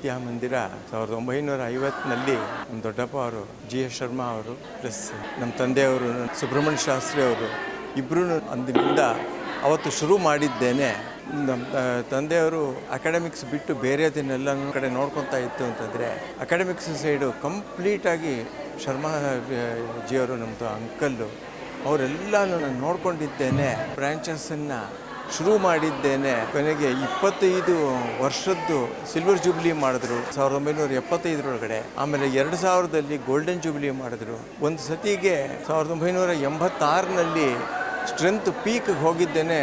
ವಿದ್ಯಾಮಂದಿರ 1950ನಲ್ಲಿ ನಮ್ಮ ದೊಡ್ಡಪ್ಪ ಅವರು GS ಶರ್ಮಾ ಅವರು ಪ್ಲಸ್ ನಮ್ಮ ತಂದೆಯವರು ಸುಬ್ರಹ್ಮಣ್ಯ ಶಾಸ್ತ್ರಿ ಅವರು ಇಬ್ಬರೂ ಅಂದಿನಿಂದ ಅವತ್ತು ಶುರು ಮಾಡಿದ್ದೇನೆ. ನಮ್ಮ ತಂದೆಯವರು ಅಕಾಡೆಮಿಕ್ಸ್ ಬಿಟ್ಟು ಬೇರೆದನ್ನೆಲ್ಲ ಕಡೆ ನೋಡ್ಕೊತಾ ಇತ್ತು ಅಂತಂದರೆ ಅಕಾಡೆಮಿಕ್ಸ್ ಸೈಡು ಕಂಪ್ಲೀಟಾಗಿ ಶರ್ಮಾ ಜಿಯವರು ನಮ್ಮದು ಅಂಕಲ್ಲು ಅವರೆಲ್ಲ ನಾನು ನೋಡ್ಕೊಂಡಿದ್ದೇನೆ. ಬ್ರ್ಯಾಂಚಸ್ಸನ್ನು ಶುರು ಮಾಡಿದ್ದೇನೆ. ಕೊನೆಗೆ 25 ವರ್ಷದ್ದು ಸಿಲ್ವರ್ ಜೂಬ್ಲಿ ಮಾಡಿದ್ರು 1975 ಆಮೇಲೆ 2000ರಲ್ಲಿ ಗೋಲ್ಡನ್ ಜೂಬ್ಲಿ ಮಾಡಿದ್ರು. ಒಂದು ಸತಿಗೆ 1986ನಲ್ಲಿ ಸ್ಟ್ರೆಂತ್ ಪೀಕ್ಗೆ ಹೋಗಿದ್ದೇನೆ.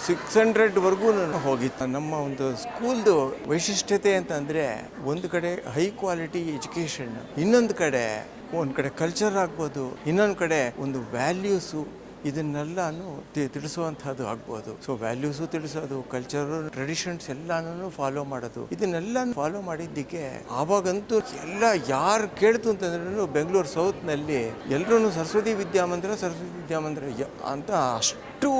600ವರೆಗೂ ನಾನು ಹೋಗಿತ್ತು. ನಮ್ಮ ಒಂದು ಸ್ಕೂಲ್ದು ವೈಶಿಷ್ಟ್ಯತೆ ಅಂತಂದರೆ ಒಂದು ಕಡೆ ಹೈ ಕ್ವಾಲಿಟಿ ಎಜುಕೇಷನ್, ಇನ್ನೊಂದು ಕಡೆ ಕಲ್ಚರ್ ಆಗ್ಬೋದು, ಇನ್ನೊಂದು ಕಡೆ ಒಂದು ವ್ಯಾಲ್ಯೂಸು ಇದನ್ನೆಲ್ಲನೂ ತಿಳಿಸುವಂಥದ್ದು ಆಗ್ಬೋದು. ಸೊ ವ್ಯಾಲ್ಯೂಸು ತಿಳಿಸೋದು, ಕಲ್ಚರು ಟ್ರೆಡಿಷನ್ಸ್ ಎಲ್ಲನೂ ಫಾಲೋ ಮಾಡೋದು, ಇದನ್ನೆಲ್ಲ ಫಾಲೋ ಮಾಡಿದ್ದಕ್ಕೆ ಆವಾಗಂತೂ ಎಲ್ಲ ಯಾರು ಕೇಳ್ತು ಅಂತಂದ್ರೂ ಬೆಂಗಳೂರು ಸೌತ್ನಲ್ಲಿ ಎಲ್ಲರೂ ಸರಸ್ವತಿ ವಿದ್ಯಾಮಂದಿರ ಅಂತ ಅಷ್ಟು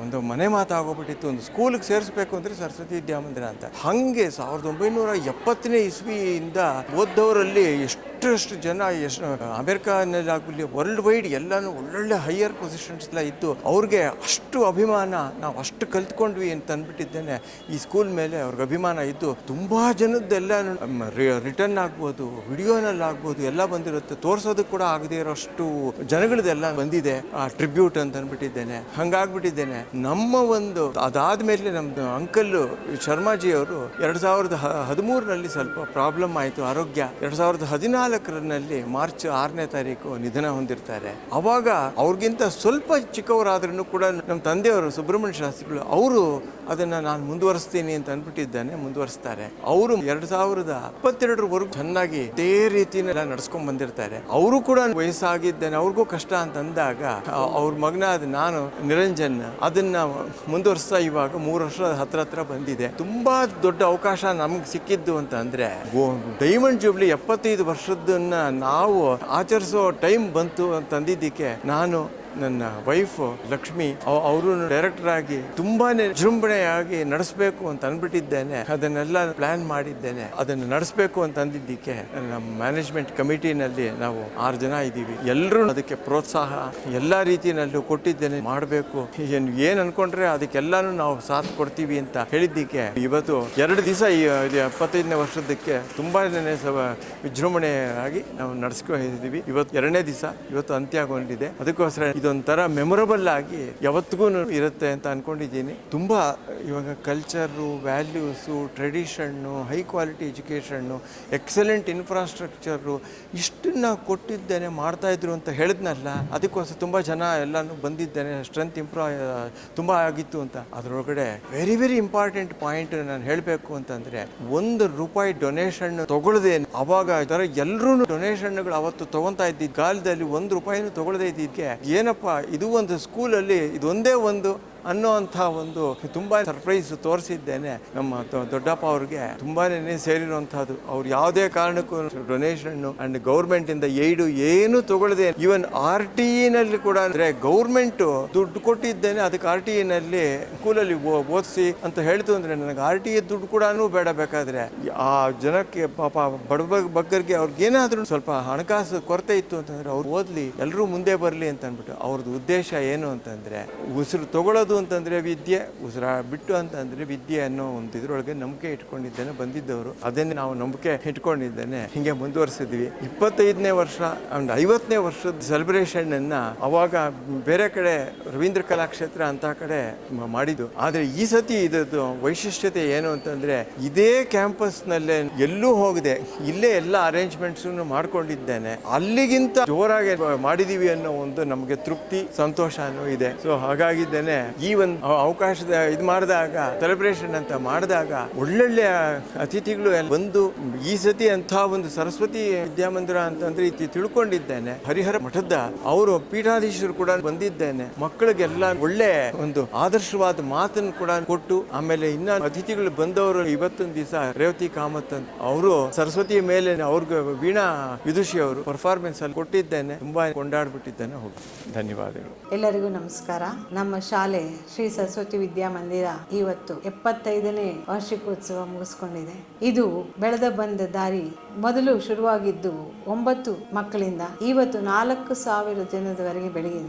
ಒಂದು ಮನೆ ಮಾತಾಗೋಗ್ಬಿಟ್ಟಿತ್ತು. ಒಂದು ಸ್ಕೂಲಿಗೆ ಸೇರಿಸ್ಬೇಕು ಅಂದರೆ ಸರಸ್ವತಿ ವಿದ್ಯಾಮಂದಿರ ಅಂತ. ಹಾಗೆ 1970ನೇ ಇಸ್ವಿಯಿಂದ ಓದ್ದವರಲ್ಲಿ ಎಷ್ಟು ಜನ ಅಮೆರಿಕಾನಲ್ಲಿ ಆಗಲಿ ವರ್ಲ್ಡ್ ವೈಡ್ ಎಲ್ಲನೂ ಒಳ್ಳೊಳ್ಳೆ ಹೈಯರ್ ಪೊಸಿಷನ್ಸ್ ಎಲ್ಲ ಇತ್ತು. ಅವ್ರಿಗೆ ಅಷ್ಟು ಅಭಿಮಾನ, ನಾವು ಅಷ್ಟು ಕಲ್ತ್ಕೊಂಡ್ವಿ ಅಂತ ಅಂದ್ಬಿಟ್ಟಿದ್ದೇನೆ. ಈ ಸ್ಕೂಲ್ ಮೇಲೆ ಅವ್ರಿಗೆ ಅಭಿಮಾನ ಇದ್ದು ತುಂಬ ಜನದ್ದೆಲ್ಲ ರಿಟರ್ನ್ ಆಗ್ಬೋದು, ವಿಡಿಯೋನಲ್ಲಿ ಆಗ್ಬೋದು ಎಲ್ಲ ಬಂದಿರುತ್ತೆ. ತೋರಿಸೋದಕ್ಕೆ ಕೂಡ ಆಗದೇ ಇರೋಷ್ಟು ಜನಗಳದೆಲ್ಲ ಬಂದಿದೆ. ಆ ಟ್ರಿಬ್ಯೂಟ್ ಅಂತ ಅಂದ್ಬಿಟ್ಟಿದ್ದೇನೆ. ಹಂಗಾಗ್ಬಿಟ್ಟಿದ್ದೇನೆ. ನಮ್ಮ ಒಂದು ಅದಾದಮೇಲೆ ನಮ್ಮದು ಅಂಕಲ್ಲು ಶರ್ಮಾಜಿಯವರು 2013ರಲ್ಲಿ ಸ್ವಲ್ಪ ಪ್ರಾಬ್ಲಮ್ ಆಯಿತು ಆರೋಗ್ಯ. 2014ರಲ್ಲಿ ಮಾರ್ಚ್ 6ನೇ ತಾರೀಕು ನಿಧನ ಹೊಂದಿರ್ತಾರೆ. ಅವಾಗ ಅವ್ರಿಗಿಂತ ಸ್ವಲ್ಪ ಚಿಕ್ಕವರಾದ್ರೂ ಕೂಡ ನಮ್ಮ ತಂದೆಯವರು ಸುಬ್ರಹ್ಮಣ್ಯ ಶಾಸ್ತ್ರಿಗಳು ಅವರು ಅದನ್ನು ನಾನು ಮುಂದುವರಿಸ್ತೀನಿ ಅಂತ ಅಂದ್ಬಿಟ್ಟಿದ್ದಾನೆ. ಮುಂದುವರಿಸ್ತಾರೆ. ಅವರು 2022ವರೆಗೂ ಚೆನ್ನಾಗಿ ಇದೇ ರೀತಿನೆಲ್ಲ ನಡ್ಸ್ಕೊಂಡ್ ಬಂದಿರ್ತಾರೆ. ಅವರು ಕೂಡ ವಯಸ್ಸಾಗಿದ್ದೇನೆ, ಅವ್ರಿಗೂ ಕಷ್ಟ ಅಂತ ಅಂದಾಗ ಅವ್ರ ಮಗನಾದ ನಾನು ನಿರಂಜನ್ ಅದನ್ನ ಮುಂದುವರಿಸ್ತಾ ಇವಾಗ 3 ವರ್ಷ ಹತ್ರ ಬಂದಿದೆ. ತುಂಬಾ ದೊಡ್ಡ ಅವಕಾಶ ನಮ್ಗೆ ಸಿಕ್ಕಿದ್ದು ಅಂತ ಅಂದ್ರೆ ಡೈಮಂಡ್ ಜೂಬ್ಲಿ 75 ವರ್ಷದನ್ನ ನಾವು ಆಚರಿಸೋ ಟೈಮ್ ಬಂತು ಅಂತ ಅಂದಿದ್ದಕ್ಕೆ ನಾನು ನನ್ನ ವೈಫು ಲಕ್ಷ್ಮಿ ಅವರು ಡೈರೆಕ್ಟರ್ ಆಗಿ ತುಂಬಾನೇ ವಿಜೃಂಭಣೆಯಾಗಿ ನಡೆಸಬೇಕು ಅಂತ ಅಂದ್ಬಿಟ್ಟಿದ್ದೇನೆ. ಅದನ್ನೆಲ್ಲ ಪ್ಲಾನ್ ಮಾಡಿದ್ದೇನೆ. ಅದನ್ನು ನಡೆಸಬೇಕು ಅಂತ ಅಂದಿದ್ದಕ್ಕೆ ನಮ್ಮ ಮ್ಯಾನೇಜ್ಮೆಂಟ್ ಕಮಿಟಿನಲ್ಲಿ ನಾವು 6 ಜನ ಇದ್ದೀವಿ. ಎಲ್ಲರೂ ಅದಕ್ಕೆ ಪ್ರೋತ್ಸಾಹ ಎಲ್ಲ ರೀತಿಯಲ್ಲೂ ಕೊಟ್ಟಿದ್ದೇನೆ. ಮಾಡಬೇಕು ಏನು ಅನ್ಕೊಂಡ್ರೆ ಅದಕ್ಕೆಲ್ಲಾನು ನಾವು ಸಾಥ್ ಕೊಡ್ತೀವಿ ಅಂತ ಹೇಳಿದ್ದಕ್ಕೆ ಇವತ್ತು 2 ದಿವಸ 75ನೇ ವರ್ಷದಕ್ಕೆ ತುಂಬಾನೇ ವಿಜೃಂಭಣೆಯಾಗಿ ನಾವು ನಡೆಸ್ಕೊಂಡಿದ್ದೀವಿ. ಇವತ್ತು 2ನೇ ದಿವಸ ಇವತ್ತು ಅಂತ್ಯಗೊಂಡಿದೆ. ಅದಕ್ಕೋಸ್ಕರ ಇದೊಂಥರ ಮೆಮೊರಬಲ್ ಆಗಿ ಯಾವತ್ತಿಗೂ ಇರುತ್ತೆ ಅಂತ ಅನ್ಕೊಂಡಿದ್ದೀನಿ. ತುಂಬ ಇವಾಗ culture, values, tradition, high quality education, excellent infrastructure ಇಷ್ಟನ್ನು ಕೊಟ್ಟಿದ್ದೇನೆ, ಮಾಡ್ತಾಯಿದ್ರು ಅಂತ ಹೇಳಿದ್ನಲ್ಲ. ಅದಕ್ಕೋಸ್ಕರ ತುಂಬ ಜನ ಎಲ್ಲನೂ ಬಂದಿದ್ದೇನೆ. ಸ್ಟ್ರೆಂತ್ ತುಂಬ ಆಗಿತ್ತು ಅಂತ. ಅದರೊಳಗಡೆ ವೆರಿ ವೆರಿ ಇಂಪಾರ್ಟೆಂಟ್ ಪಾಯಿಂಟ್ ನಾನು ಹೇಳಬೇಕು ಅಂತಂದರೆ ₹1 ಡೊನೇಷನ್ ತಗೊಳ್ಳದೆ ಅವಾಗ ಈ ಥರ ಎಲ್ಲರೂ ಡೊನೇಷನ್ಗಳು ಅವತ್ತು ತೊಗೊತಾ ಇದ್ದಿದ್ದ ಕಾಲದಲ್ಲಿ ₹1 ತಗೊಳ್ಳದೇ ಇದ್ದಿದ್ದಕ್ಕೆ ಏನಪ್ಪ ಇದು ಒಂದು ಸ್ಕೂಲಲ್ಲಿ ಇದೊಂದೇ ಒಂದು ಅನ್ನೋ ಅಂಥ ಒಂದು ತುಂಬ ಸರ್ಪ್ರೈಸ್ ತೋರಿಸಿದ್ದೇನೆ. ನಮ್ಮ ದೊಡ್ಡಪ್ಪ ಅವ್ರಿಗೆ ತುಂಬಾನೇ ಸೇರಿರುವಂಥದ್ದು. ಅವ್ರು ಯಾವುದೇ ಕಾರಣಕ್ಕೂ ಡೊನೇಷನ್ನು ಅಂಡ್ ಗೌರ್ಮೆಂಟಿಂದ ಏಯ್ಡು ಏನು ತಗೊಳ್ಳದೆ, ಈವನ್ RTEನಲ್ಲಿ ಕೂಡ ಅಂದರೆ ಗೌರ್ಮೆಂಟು ದುಡ್ಡು ಕೊಟ್ಟಿದ್ದೇನೆ ಅದಕ್ಕೆ RTEನಲ್ಲಿ ಸ್ಕೂಲಲ್ಲಿ ಓದಿಸಿ ಅಂತ ಹೇಳ್ತು ಅಂದರೆ ನನಗೆ RTE ದುಡ್ಡು ಕೂಡ ಬೇಡ. ಬೇಕಾದರೆ ಆ ಜನಕ್ಕೆ ಪಾಪ ಬಗ್ಗರಿಗೆ ಅವ್ರಿಗೇನಾದ್ರೂ ಸ್ವಲ್ಪ ಹಣಕಾಸು ಕೊರತೆ ಇತ್ತು ಅಂತಂದರೆ ಅವ್ರು ಓದಲಿ, ಎಲ್ಲರೂ ಮುಂದೆ ಬರಲಿ ಅಂತ ಅಂದ್ಬಿಟ್ಟು ಅವ್ರದ್ದು ಉದ್ದೇಶ ಏನು ಅಂತಂದರೆ ಉಸಿರು ತಗೊಳ್ಳೋದು ಅಂತಂದರೆ ವಿದ್ಯೆ, ಉಸಿರ ಬಿಟ್ಟು ಅಂತಂದರೆ ವಿದ್ಯೆ ಅನ್ನೋ ಒಂದು ಇದರೊಳಗೆ ನಂಬಿಕೆ ಇಟ್ಕೊಂಡಿದ್ದೇನೆ. ಬಂದಿದ್ದವರು ಅದನ್ನೇ ನಾವು ನಂಬಿಕೆ ಇಟ್ಕೊಂಡಿದ್ದೇನೆ. ಹೀಗೆ ಮುಂದುವರಿಸಿದ್ವಿ. 25ನೇ ವರ್ಷ ಅಂಡ್ 50ನೇ ವರ್ಷದ ಸೆಲೆಬ್ರೇಷನನ್ನು ಅವಾಗ ಬೇರೆ ಕಡೆ ರವೀಂದ್ರ ಕಲಾಕ್ಷೇತ್ರ ಅಂತ ಕಡೆ ಮಾಡಿದ್ದು. ಆದರೆ ಈ ಸತಿ ಇದದ್ದು ವೈಶಿಷ್ಟ್ಯತೆ ಏನು ಅಂತಂದರೆ ಇದೇ ಕ್ಯಾಂಪಸ್ನಲ್ಲೇ ಎಲ್ಲೂ ಹೋಗದೆ ಇಲ್ಲೇ ಎಲ್ಲ ಅರೇಂಜ್ಮೆಂಟ್ಸನ್ನು ಮಾಡ್ಕೊಂಡಿದ್ದೇನೆ. ಅಲ್ಲಿಗಿಂತ ಜೋರಾಗಿ ಮಾಡಿದೀವಿ ಅನ್ನೋ ಒಂದು ನಮಗೆ ತೃಪ್ತಿ, ಸಂತೋಷನೂ ಇದೆ. ಸೊ ಹಾಗಾಗಿದ್ದೇನೆ ಈ ಒಂದು ಅವಕಾಶದ ಇದು ಮಾಡಿದಾಗ, ಸೆಲೆಬ್ರೇಷನ್ ಅಂತ ಮಾಡಿದಾಗ ಒಳ್ಳೊಳ್ಳೆ ಅತಿಥಿಗಳು ಬಂದು ಈ ಸತಿ ಅಂತ ಒಂದು ಸರಸ್ವತಿ ವಿದ್ಯಾಮಂದಿರ ಅಂತಂದ್ರೆ ತಿಳ್ಕೊಂಡಿದ್ದೇನೆ. ಹರಿಹರ ಮಠದ ಅವರು ಪೀಠಾಧೀಶರು ಕೂಡ ಬಂದಿದ್ದೇನೆ. ಮಕ್ಕಳಿಗೆಲ್ಲ ಒಳ್ಳೆ ಒಂದು ಆದರ್ಶವಾದ ಮಾತನ್ನು ಕೂಡ ಕೊಟ್ಟು, ಆಮೇಲೆ ಇನ್ನ ಅತಿಥಿಗಳು ಬಂದವರು ಇವತ್ತೊಂದು ದಿವಸ ರೇವತಿ ಕಾಮತ್ ಅಂತ ಅವರು ಸರಸ್ವತಿಯ ಮೇಲೆ ಅವ್ರಿಗೆ ವೀಣಾ ವಿದುಷಿ ಅವರು ಪರ್ಫಾರ್ಮೆನ್ಸ್ ಅಲ್ಲಿ ಕೊಟ್ಟಿದ್ದೇನೆ. ತುಂಬಾ ಕೊಂಡಾಡ್ಬಿಟ್ಟಿದ್ದೇನೆ. ಹೋಗಿ ಧನ್ಯವಾದಗಳು. ಎಲ್ಲರಿಗೂ ನಮಸ್ಕಾರ. ನಮ್ಮ ಶಾಲೆ ಶ್ರೀ ಸರಸ್ವತಿ ವಿದ್ಯಾಮಂದಿರ ಇವತ್ತು 75ನೇ ವಾರ್ಷಿಕೋತ್ಸವ ಮುಗಿಸ್ಕೊಂಡಿದೆ. ಇದು ಬೆಳೆದ ಬಂದ ದಾರಿ ಮೊದಲು ಶುರುವಾಗಿದ್ದು 9 ಮಕ್ಕಳಿಂದ ಇವತ್ತು 4,000 ಜನದವರೆಗೆ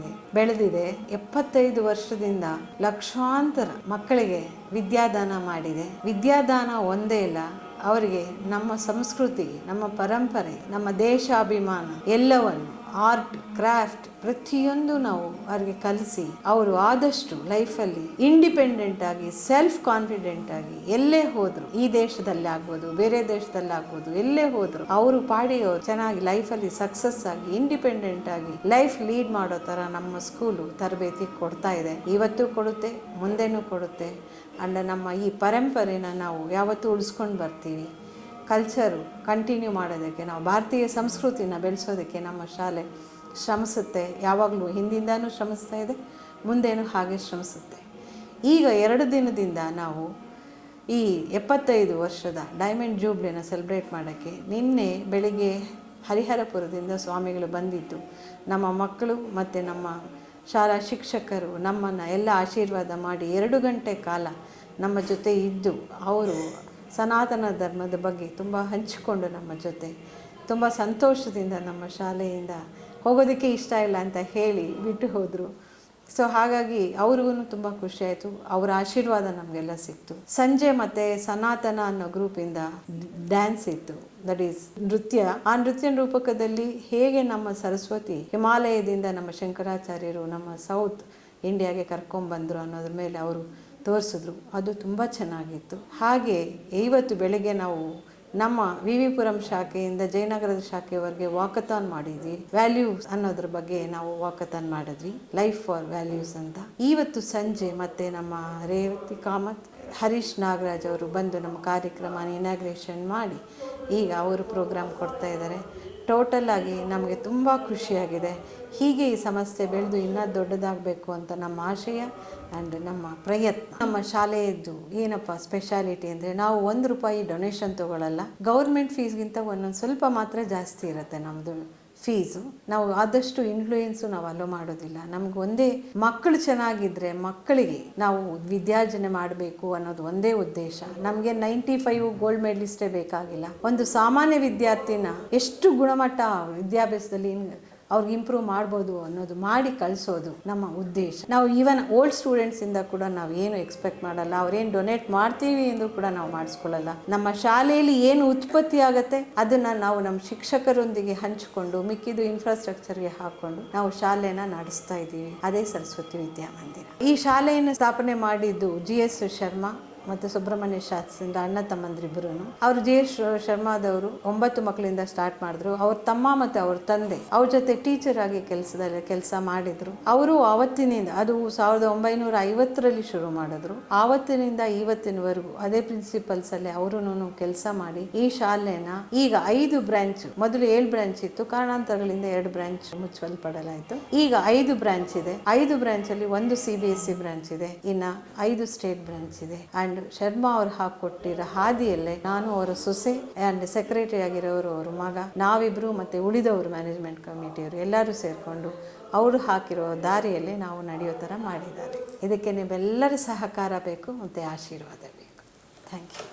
ಬೆಳೆದಿದೆ. 75 ವರ್ಷದಿಂದ ಲಕ್ಷಾಂತರ ಮಕ್ಕಳಿಗೆ ವಿದ್ಯಾದಾನ ಮಾಡಿದೆ. ವಿದ್ಯಾದಾನ ಒಂದೇ ಇಲ್ಲ, ಅವರಿಗೆ ನಮ್ಮ ಸಂಸ್ಕೃತಿ, ನಮ್ಮ ಪರಂಪರೆ, ನಮ್ಮ ದೇಶಾಭಿಮಾನ ಎಲ್ಲವನ್ನು, ಆರ್ಟ್, ಕ್ರಾಫ್ಟ್ ಪ್ರತಿಯೊಂದು ನಾವು ಅವರಿಗೆ ಕಲಿಸಿ ಅವರು ಆದಷ್ಟು ಲೈಫಲ್ಲಿ ಇಂಡಿಪೆಂಡೆಂಟ್ ಆಗಿ, ಸೆಲ್ಫ್ ಕಾನ್ಫಿಡೆಂಟ್ ಆಗಿ ಎಲ್ಲೇ ಹೋದ್ರು, ಈ ದೇಶದಲ್ಲಿ ಆಗ್ಬೋದು, ಬೇರೆ ದೇಶದಲ್ಲಿ ಆಗ್ಬೋದು, ಎಲ್ಲೇ ಹೋದ್ರು ಅವರು ಪಾಡಿ ಅವರು ಚೆನ್ನಾಗಿ ಲೈಫಲ್ಲಿ ಸಕ್ಸಸ್ ಆಗಿ ಇಂಡಿಪೆಂಡೆಂಟ್ ಆಗಿ ಲೈಫ್ ಲೀಡ್ ಮಾಡೋ ಥರ ನಮ್ಮ ಸ್ಕೂಲು ತರಬೇತಿ ಕೊಡ್ತಾ ಇದೆ. ಇವತ್ತು ಕೊಡುತ್ತೆ, ಮುಂದೆನೂ ಕೊಡುತ್ತೆ. ಅಂಡ್ ನಮ್ಮ ಈ ಪರಂಪರೆನ ನಾವು ಯಾವತ್ತೂ ಉಳಿಸ್ಕೊಂಡು ಬರ್ತೀವಿ. ಕಲ್ಚರು ಕಂಟಿನ್ಯೂ ಮಾಡೋದಕ್ಕೆ, ನಾವು ಭಾರತೀಯ ಸಂಸ್ಕೃತಿನ ಬೆಳೆಸೋದಕ್ಕೆ ನಮ್ಮ ಶಾಲೆ ಶ್ರಮಿಸುತ್ತೆ. ಯಾವಾಗಲೂ ಹಿಂದಿಂದನೂ ಶ್ರಮಿಸ್ತಾ ಇದೆ, ಮುಂದೇನೂ ಹಾಗೆ ಶ್ರಮಿಸುತ್ತೆ. ಈಗ 2 ದಿನದಿಂದ ನಾವು ಈ 75 ವರ್ಷದ ಡೈಮಂಡ್ ಜೂಬ್ಲಿನ ಸೆಲೆಬ್ರೇಟ್ ಮಾಡೋಕ್ಕೆ ನಿನ್ನೆ ಬೆಳಿಗ್ಗೆ ಹರಿಹರಪುರದಿಂದ ಸ್ವಾಮಿಗಳು ಬಂದಿದ್ದು, ನಮ್ಮ ಮಕ್ಕಳು ಮತ್ತು ನಮ್ಮ ಶಾಲಾ ಶಿಕ್ಷಕರು ನಮ್ಮನ್ನು ಎಲ್ಲ ಆಶೀರ್ವಾದ ಮಾಡಿ 2 ಗಂಟೆ ಕಾಲ ನಮ್ಮ ಜೊತೆ ಇದ್ದು ಅವರು ಸನಾತನ ಧರ್ಮದ ಬಗ್ಗೆ ತುಂಬ ಹಂಚಿಕೊಂಡು ನಮ್ಮ ಜೊತೆ ತುಂಬ ಸಂತೋಷದಿಂದ ನಮ್ಮ ಶಾಲೆಯಿಂದ ಹೋಗೋದಕ್ಕೆ ಇಷ್ಟ ಇಲ್ಲ ಅಂತ ಹೇಳಿ ಬಿಟ್ಟು ಹೋದರು. ಸೊ ಹಾಗಾಗಿ ಅವ್ರಿಗೂ ತುಂಬ ಖುಷಿಯಾಯಿತು, ಅವರ ಆಶೀರ್ವಾದ ನಮಗೆಲ್ಲ ಸಿಕ್ತು. ಸಂಜೆ ಮತ್ತು ಸನಾತನ ಅನ್ನೋ ಗ್ರೂಪಿಂದ ಡ್ಯಾನ್ಸ್ ಇತ್ತು, ದಟ್ ಈಸ್ ನೃತ್ಯ. ಆ ನೃತ್ಯ ರೂಪಕದಲ್ಲಿ ಹೇಗೆ ನಮ್ಮ ಸರಸ್ವತಿ ಹಿಮಾಲಯದಿಂದ ನಮ್ಮ ಶಂಕರಾಚಾರ್ಯರು ನಮ್ಮ ಸೌತ್ ಇಂಡಿಯಾಗೆ ಕರ್ಕೊಂಡ್ಬಂದರು ಅನ್ನೋದ್ರ ಮೇಲೆ ಅವರು ತೋರಿಸಿದ್ರು. ಅದು ತುಂಬ ಚೆನ್ನಾಗಿತ್ತು. ಹಾಗೆ ಇವತ್ತು ಬೆಳಗ್ಗೆ ನಾವು ನಮ್ಮ ವಿ ವಿ ಪುರಂ ಶಾಖೆಯಿಂದ ಜಯನಗರದ ಶಾಖೆವರೆಗೆ ವಾಕಥಾನ್ ಮಾಡಿದ್ವಿ. ವ್ಯಾಲ್ಯೂಸ್ ಅನ್ನೋದ್ರ ಬಗ್ಗೆ ನಾವು ವಾಕಥಾನ್ ಮಾಡಿದ್ವಿ, ಲೈಫ್ ಫಾರ್ ವ್ಯಾಲ್ಯೂಸ್ ಅಂತ. ಇವತ್ತು ಸಂಜೆ ಮತ್ತೆ ನಮ್ಮ ರೇವತಿ ಕಾಮತ್, ಹರೀಶ್ ನಾಗರಾಜ್ ಅವರು ಬಂದು ನಮ್ಮ ಕಾರ್ಯಕ್ರಮ ಇನಾಗ್ರೇಷನ್ ಮಾಡಿ ಈಗ ಅವರು ಪ್ರೋಗ್ರಾಮ್ ಕೊಡ್ತಾ ಇದ್ದಾರೆ. ಟೋಟಲ್ ಆಗಿ ನಮಗೆ ತುಂಬ ಖುಷಿಯಾಗಿದೆ. ಹೀಗೆ ಈ ಸಂಸ್ಥೆ ಬೆಳೆದು ಇನ್ನೂ ದೊಡ್ಡದಾಗಬೇಕು ಅಂತ ನಮ್ಮ ಆಶಯ ಆ್ಯಂಡ್ ನಮ್ಮ ಪ್ರಯತ್ನ. ನಮ್ಮ ಶಾಲೆಯದ್ದು ಏನಪ್ಪ ಸ್ಪೆಷಾಲಿಟಿ ಅಂದರೆ ನಾವು ₹1 ಡೊನೇಷನ್ ತೊಗೊಳ್ಳಲ್ಲ. ಗೌರ್ಮೆಂಟ್ ಫೀಸ್ಗಿಂತ ಒಂದೊಂದು ಸ್ವಲ್ಪ ಮಾತ್ರ ಜಾಸ್ತಿ ಇರುತ್ತೆ ನಮ್ಮದು ಫೀಸು. ನಾವು ಆದಷ್ಟು ಇನ್ಫ್ಲೂಯೆನ್ಸು ನಾವು ಅಲೋ ಮಾಡೋದಿಲ್ಲ. ನಮ್ಗೆ ಒಂದೇ ಮಕ್ಕಳು ಚೆನ್ನಾಗಿದ್ದರೆ ಮಕ್ಕಳಿಗೆ ನಾವು ವಿದ್ಯಾರ್ಜನೆ ಮಾಡಬೇಕು ಅನ್ನೋದು ಒಂದೇ ಉದ್ದೇಶ. ನಮಗೆ 95 ಗೋಲ್ಡ್ ಮೆಡಲಿಸ್ಟೇ ಬೇಕಾಗಿಲ್ಲ. ಒಂದು ಸಾಮಾನ್ಯ ವಿದ್ಯಾರ್ಥಿನ ಎಷ್ಟು ಗುಣಮಟ್ಟ ವಿದ್ಯಾಭ್ಯಾಸದಲ್ಲಿ ಅವ್ರಿಗೆ ಇಂಪ್ರೂವ್ ಮಾಡ್ಬೋದು ಅನ್ನೋದು ಮಾಡಿ ಕಳಿಸೋದು ನಮ್ಮ ಉದ್ದೇಶ. ನಾವು ಈವನ್ ಓಲ್ಡ್ ಸ್ಟೂಡೆಂಟ್ಸಿಂದ ಕೂಡ ನಾವು ಏನು ಎಕ್ಸ್ಪೆಕ್ಟ್ ಮಾಡಲ್ಲ. ಅವ್ರೇನು ಡೊನೇಟ್ ಮಾಡ್ತೀವಿ ಎಂದು ಕೂಡ ನಾವು ಮಾಡಿಸ್ಕೊಳ್ಳಲ್ಲ. ನಮ್ಮ ಶಾಲೆಯಲ್ಲಿ ಏನು ಉತ್ಪತ್ತಿ ಆಗುತ್ತೆ ಅದನ್ನು ನಾವು ನಮ್ಮ ಶಿಕ್ಷಕರೊಂದಿಗೆ ಹಂಚಿಕೊಂಡು ಮಿಕ್ಕಿದು ಇನ್ಫ್ರಾಸ್ಟ್ರಕ್ಚರ್ಗೆ ಹಾಕ್ಕೊಂಡು ನಾವು ಶಾಲೆನ ನಡೆಸ್ತಾ ಇದ್ದೀವಿ. ಅದೇ ಸರಸ್ವತಿ ವಿದ್ಯಾಮಂದಿರ. ಈ ಶಾಲೆಯನ್ನು ಸ್ಥಾಪನೆ ಮಾಡಿದ್ದು GS ಶರ್ಮಾ ಮತ್ತು ಸುಬ್ರಹ್ಮಣ್ಯ ಶಾಸ್ತ್ರಿಯಿಂದ ಅಣ್ಣ ತಮ್ಮಂದ್ರಿಬ್ಬರು. ಅವರು GS ಶರ್ಮಾದವರು 9 ಮಕ್ಕಳಿಂದ ಸ್ಟಾರ್ಟ್ ಮಾಡಿದ್ರು. ಅವ್ರ ತಮ್ಮ ಮತ್ತು ಅವ್ರ ತಂದೆ ಅವ್ರ ಜೊತೆ ಟೀಚರ್ ಆಗಿ ಕೆಲಸ ಮಾಡಿದ್ರು. ಅವರು ಆವತ್ತಿನಿಂದ, ಅದು 1950ರಲ್ಲಿ ಶುರು ಮಾಡಿದ್ರು, ಆವತ್ತಿನಿಂದ ಇವತ್ತಿನವರೆಗೂ ಅದೇ ಪ್ರಿನ್ಸಿಪಲ್ಸ್ ಅಲ್ಲಿ ಅವರು ಕೆಲಸ ಮಾಡಿ ಈ ಶಾಲೆನ ಈಗ 5 ಬ್ರಾಂಚ್, ಮೊದಲು 7 ಬ್ರಾಂಚ್ ಇತ್ತು, ಕಾರಣಾಂತರಗಳಿಂದ 2 ಬ್ರಾಂಚ್ ಮುಚ್ಚಲ್ಪಡಲಾಯಿತು. ಈಗ 5 ಬ್ರಾಂಚ್ ಇದೆ. 5 ಬ್ರಾಂಚ್ ಅಲ್ಲಿ 1 CBSE ಬ್ರಾಂಚ್ ಇದೆ, ಇನ್ನ 5 ಸ್ಟೇಟ್ ಬ್ರಾಂಚ್ ಇದೆ. ಅಂಡ್ ಶರ್ಮಾ ಅವ್ರು ಹಾಕೊಟ್ಟಿರೋ ಹಾದಿಯಲ್ಲೇ ನಾನು ಅವರ ಸೊಸೆ ಅಂಡ್ ಸೆಕ್ರೆಟರಿ ಆಗಿರೋರು ಅವ್ರ ಮಗ, ನಾವಿಬ್ರು ಮತ್ತೆ ಉಳಿದವರು ಮ್ಯಾನೇಜ್ಮೆಂಟ್ ಕಮಿಟಿಯವರು ಎಲ್ಲರೂ ಸೇರಿಕೊಂಡು ಅವರು ಹಾಕಿರೋ ದಾರಿಯಲ್ಲಿ ನಾವು ನಡೆಯೋ ಥರ ಮಾಡಿದ್ದಾರೆ. ಇದಕ್ಕೆ ನೀವೆಲ್ಲರ ಸಹಕಾರ ಬೇಕು ಮತ್ತು ಆಶೀರ್ವಾದ ಬೇಕು. Thank you.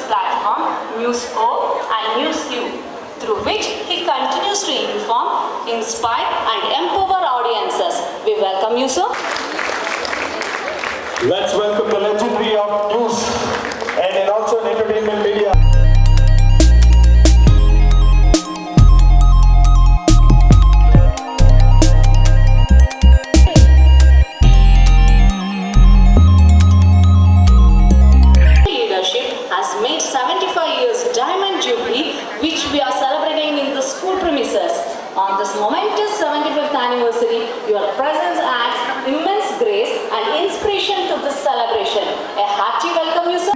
platform NewsO and NewsU, through which he continues to inform, inspire and empower audiences. We welcome you, sir. Let's welcome the legendary of news and also in entertainment media. Leadership has made 75 years Diamond Jubilee, which we are celebrating in the school premises. On this momentous 75th anniversary, your presence adds immense grace and inspiration to this celebration. A hearty welcome, you, sir.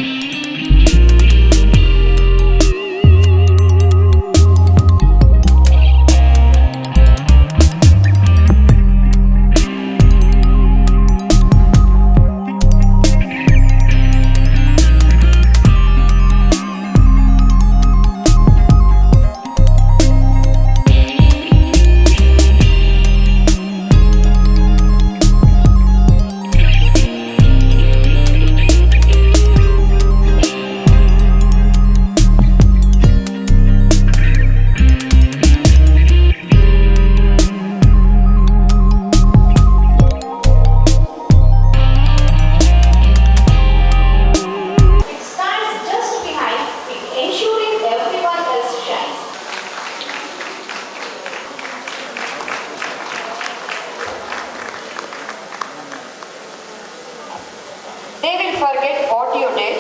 They will forget what you did,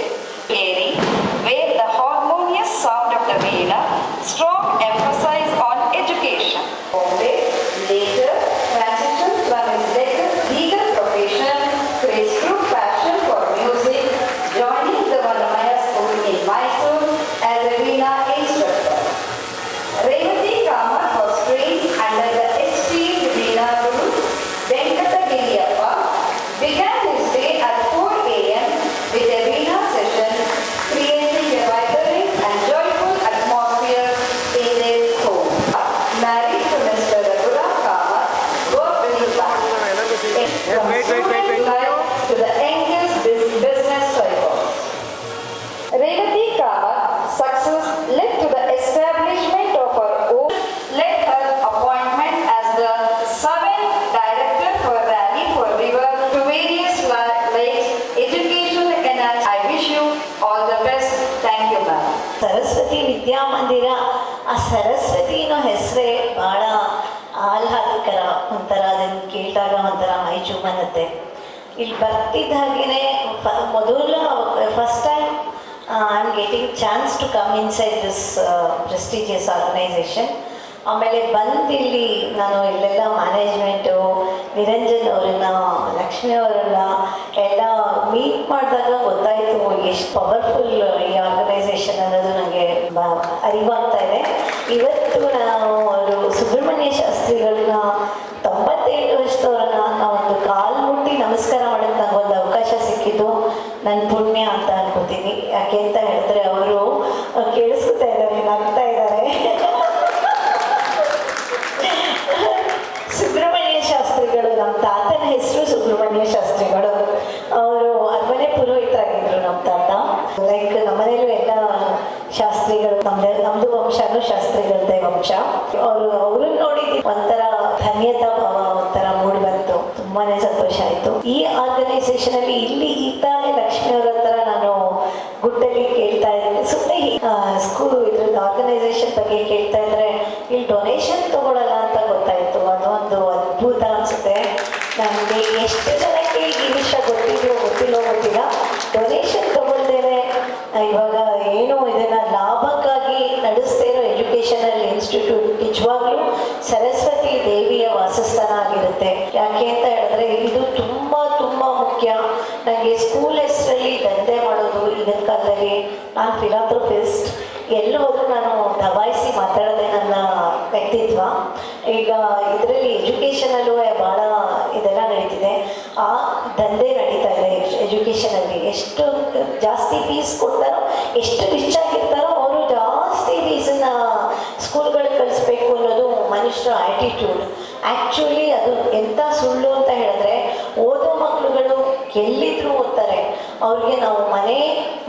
airy, where the harmonious sound of the veena, strong emphasis on education. Later, transition from his legal profession to his true passion for music, joining the Vannamaya School in Mysore as a veena instructor. Revati Kamath was trained under the esteemed veena guru Venkata Giliyappa, began his day at 4 a.m. with a veena session, creating a vibrant and joyful atmosphere in their home. Married to Mr. Raghuram Kamath, God will be back. From student life to the youngest business cycle. Revati Kamath's success led to the establishment of her own, led her appointment as the 7th Director for Rally for River to various lakes, education and I wish you all the best. Thank you, ma'am. Saraswati Vidyamandir, ಆ ಸರಸ್ವತಿ ಅನ್ನೋ ಹೆಸರೇ ಭಾಳ ಆಹ್ಲಾದಕರ. ಒಂಥರ ಅದನ್ನು ಕೇಳಿದಾಗ ಒಂಥರ ಮೈ ಚುಮ್ಮನತ್ತೆ. ಇಲ್ಲಿ ಬರ್ತಿದ್ದ ಹಾಗೆಯೇ ಮೊದಲ first time I am getting chance to come inside this prestigious organisation. ಆಮೇಲೆ ಬಂದಿಲ್ಲಿ ನಾನು ಇಲ್ಲೆಲ್ಲ ಮ್ಯಾನೇಜ್ಮೆಂಟು, ನಿರಂಜನ್ ಅವರನ್ನ, ಲಕ್ಷ್ಮಿ ಅವರನ್ನ ಎಲ್ಲ ಮೀಟ್ ಮಾಡಿದಾಗ ಗೊತ್ತಾಯಿತು ಎಷ್ಟು ಪವರ್ಫುಲ್ ಈ ಆರ್ಗನೈಸೇಷನ್ ಅನ್ನೋದು ನನಗೆ ಅರಿವಾಗ್ತಾ ಇದೆ. ಇವತ್ತು ನಾವು ಅವರು ಸುಬ್ರಹ್ಮಣ್ಯ ಶಾಸ್ತ್ರಿಗಳನ್ನ 97 ವರ್ಷದವ್ರನ್ನ ನಾವೊಂದು ಕಾಲು ಮುಟ್ಟಿ ನಮಸ್ಕಾರ ಮಾಡೋಕ್ಕೆ ನನಗೊಂದು ಅವಕಾಶ ಸಿಕ್ಕಿದ್ದು ನನ್ನ ಪುಣ್ಯ ಅಂತ ಅನ್ಕೋತೀನಿ. ಯಾಕೆ ಅಂತ ಹೇಳಿದ್ರೆ ಅವರು ಕೇಳಿಸ್ಕೊತಾ ಇದ್ದಾರೆ, ನಗ್ತಾ ಇದ್ದಾರೆ. ಸುಬ್ರಹ್ಮಣ್ಯ ಶಾಸ್ತ್ರಿಗಳು, ನಮ್ಮ ತಾತನ ಹೆಸರು ಸುಬ್ರಹ್ಮಣ್ಯ ಶಾಸ್ತ್ರಿಗಳು. ಅವರು ಅರಮನೆ ಪುರೋಹಿತರಾಗಿದ್ರು ನಮ್ಮ ತಾತ. ಲೈಕ್ ನಮ್ಮನೇಲೂ ಎಲ್ಲ ಶಾಸ್ತ್ರಿಗಳು, ನಮ್ಮದು ವಂಶನೂ ಶಾಸ್ತ್ರಿಗಳದ್ದೇ ವಂಶ. ಅವ್ರನ್ನ ನೋಡಿ ಒಂಥರ ಧನ್ಯತಾ ಭಾವ ಒಂಥರ ಮೂಡಿ ಬಂತು. ತುಂಬಾನೇ ಸಂತೋಷ ಆಯಿತು. ಈ ಆರ್ಗನೈಸೇಷನ್ ಅಲ್ಲಿ ಇಲ್ಲಿ ಇದ್ದಾನೆ ಲಕ್ಷ್ಮಿ ಅವ್ರ ಹತ್ರ ನಾನು ಗುಡ್ಡಲ್ಲಿ ಕೇಳ್ತಾ ಇದ್ದೆ, ಸುಮ್ಮನೆ ಸ್ಕೂಲ್ ಇದ್ರದ್ದು ಆರ್ಗನೈಸೇಷನ್ ಬಗ್ಗೆ ಕೇಳ್ತಾ ಇದ್ರೆ ಇಲ್ಲಿ ಡೊನೇಷನ್ ತಗೊಳ್ಳಲ್ಲ ಅಂತ ಗೊತ್ತಾಯಿತು. ಅದೊಂದು ಅದ್ಭುತ ಅನಿಸುತ್ತೆ ನನಗೆ. ಎಷ್ಟು ಜನಕ್ಕೆ ಈ ವಿಷಯ ಗೊತ್ತಿಲ್ಲೋ ಗೊತ್ತಿಲ್ಲ, ಡೊನೇಷನ್ ತಗೊಳ್ದೇನೆ ಇವಾಗ ಏನು ಇದನ್ನು ಲಾಭಕ್ಕಾಗಿ ನಡೆಸ್ತಾ ಇರೋ ಎಜುಕೇಷನಲ್ ಇನ್ಸ್ಟಿಟ್ಯೂಟ್ ನಿಜವಾಗ್ಲೂ ಸರಸ್ವತಿ ದೇವಿಯ ವಾಸಸ್ಥಾನ ಆಗಿರುತ್ತೆ. ಯಾಕೆ ಅಂತ ಹೇಳಿದ್ರೆ ಇದು ತುಂಬ ಮುಖ್ಯ. ನನಗೆ ಸ್ಕೂಲ್ ಹೆಸರಲ್ಲಿ ದಂಧೆ ಮಾಡೋದು ಈಗಿನ ಕಾಲದಲ್ಲಿ, ನಾನು ಫಿಲಾಂಥ್ರೋಪಿಸ್ಟ್, ಎಲ್ಲೂ ಹೋದ್ರೂ ನಾನು ದಬಾಯಿಸಿ ಮಾತಾಡೋದೇ ನನ್ನ ವ್ಯಕ್ತಿತ್ವ. ಈಗ ಇದರಲ್ಲಿ ಎಜುಕೇಷನಲ್ಲೂ ಭಾಳ ಇದೆಲ್ಲ ನಡೀತಿದೆ. ಆ ದಂಧೆ ನಡೀತಾ ಇದೆ ಎಜುಕೇಷನಲ್ಲಿ. ಎಷ್ಟು ಜಾಸ್ತಿ ಫೀಸ್ ಕೊಡ್ತಾರೋ, ಎಷ್ಟು ರಿಚ್ ಆಗಿರ್ತಾರೋ ಅವರು ಜಾಸ್ತಿ ಫೀಸನ್ನು ಸ್ಕೂಲ್ಗಳಿಗೆ ಕಳಿಸ್ಬೇಕು ಅನ್ನೋದು ಮನುಷ್ಯರ ಆ್ಯಟಿಟ್ಯೂಡ್. ಆ್ಯಕ್ಚುಲಿ ಅದು ಎಂಥ ಸುಳ್ಳು ಅಂತ ಹೇಳಿದ್ರೆ, ಓದೋ ಮಕ್ಕಳುಗಳು ಎಲ್ಲಿದ್ರೂ ಓದ್ತಾರೆ. ಅವ್ರಿಗೆ ನಾವು ಮನೆ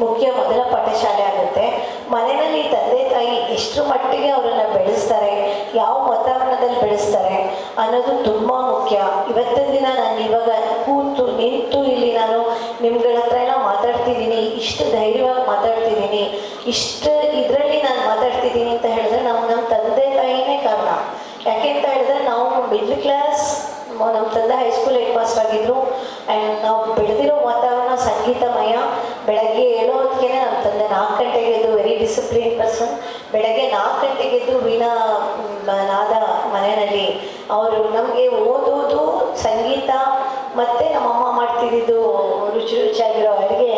ಮುಖ್ಯ ಮೊದಲ ಪಾಠಶಾಲೆ ಆಗುತ್ತೆ. ಮನೆಯಲ್ಲಿ ತಂದೆ ತಾಯಿ ಎಷ್ಟು ಮಟ್ಟಿಗೆ ಅವರನ್ನು ಬೆಳೆಸ್ತಾರೆ, ಯಾವ ವಾತಾವರಣದಲ್ಲಿ ಬೆಳೆಸ್ತಾರೆ ಅನ್ನೋದು ತುಂಬ ಮುಖ್ಯ. ಇವತ್ತಿನ ದಿನ ನಾನು ಇವಾಗ ಕೂತು ನಿಂತು ಇಲ್ಲಿ ನಾನು ನಿಮ್ಗಳ ಹತ್ರ ಎಲ್ಲ ಮಾತಾಡ್ತಿದ್ದೀನಿ, ಇಷ್ಟು ಧೈರ್ಯವಾಗಿ ಮಾತಾಡ್ತಿದ್ದೀನಿ, ಇಷ್ಟು ಇದರಲ್ಲಿ ನಾನು ಮಾತಾಡ್ತಿದ್ದೀನಿ ಅಂತ ಹೇಳಿದ್ರೆ ನಮ್ಮ ತಂದೆ ತಾಯಿನೇ ಕಾರಣ. ಯಾಕೆ ಅಂತ ಹೇಳಿದ್ರೆ ನಾವು ಮಿಡ್ಲ್ ಕ್ಲಾಸ್, ನಮ್ಮ ತಂದೆ ಹೈಸ್ಕೂಲ್ ಹೆಡ್ ಮಾಸ್ಟರ್ ಆಗಿದ್ರು. ಆ್ಯಂಡ್ ನಾವು ಬೆಳೆದಿರೋ ವಾತಾವರಣ ಸಂಗೀತಮಯ. ಬೆಳಗ್ಗೆ ಹೇಳೋ ಹೊತ್ತಿಗೆ ನಮ್ಮ ತಂದೆ 4 ಗಂಟೆಗೆ ಎದ್ದು, ವೆರಿ ಡಿಸಿಪ್ಲಿನ್ ಪರ್ಸನ್, ಬೆಳಗ್ಗೆ 4 ಗಂಟೆಗೆ ಎದ್ದು ವೀಣಾ ನಾದ ಮನೆಯಲ್ಲಿ ಅವರು ನಮಗೆ ಓದೋದು, ಸಂಗೀತ ಮತ್ತು ನಮ್ಮಮ್ಮ ಮಾಡ್ತಿದ್ದು ರುಚಿ ರುಚಿಯಾಗಿರೋ ಅಡುಗೆ.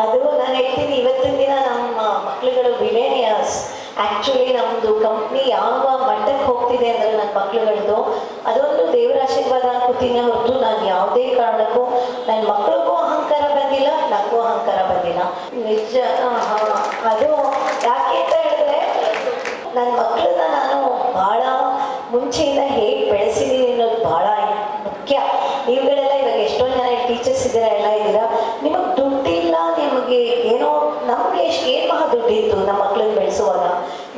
ಅದು ನಾನು ಹೇಳ್ತೀನಿ, ಇವತ್ತಿನ ದಿನ ನಮ್ಮ ಮಕ್ಳುಗಳು ಬಿಲೇನಿಯರ್ಸ್. ಆ್ಯಕ್ಚುಲಿ ನಮ್ಮದು ಕಂಪ್ನಿ ಯಾವ ಮಟ್ಟಕ್ಕೆ ಹೋಗ್ತಿದೆ ಅಂದರೆ ನನ್ನ ಮಕ್ಳುಗಳದ್ದು ಅದೊಂದು ದೇವರ ಆಶೀರ್ವಾದ ಅನ್ಕೋತೀನಿ ಹೊರತು ನಾನು ಯಾವುದೇ ಕಾರಣಕ್ಕೂ ನನ್ನ ಮಕ್ಳಿಗೂ ಅಹಂಕಾರ ಬಂದಿಲ್ಲ, ನನಗೂ ಅಹಂಕಾರ ಬಂದಿಲ್ಲ. ನಿಜ. ಅದು ಯಾಕೆ ಅಂತ ಹೇಳಿದ್ರೆ ನನ್ನ ಮಕ್ಕಳನ್ನ ನಾನು ಭಾಳ ಮುಂಚೆಯಿಂದ ಹೇಗೆ ಬೆಳೆಸಿದ್ದೀನಿ ಅನ್ನೋದು ಭಾಳ ಮುಖ್ಯ. ನೀವುಗಳೆಲ್ಲ ಇವಾಗ ಎಷ್ಟೊಂದು ಜನ ಟೀಚರ್ಸ್ ಇದ್ದೀರಾ, ಎಲ್ಲ ಇದ್ದೀರಾ, ನಿಮಗೆ ದುಡ್ಡಿಲ್ಲ, ನಿಮಗೆ ಏನೋ, ನಮಗೆ ಏನು ಮಹಾ ದುಡ್ಡಿತ್ತು ನಮ್ಮ ಮಕ್ಕಳನ್ನ ಬೆಳೆಸುವಾಗ.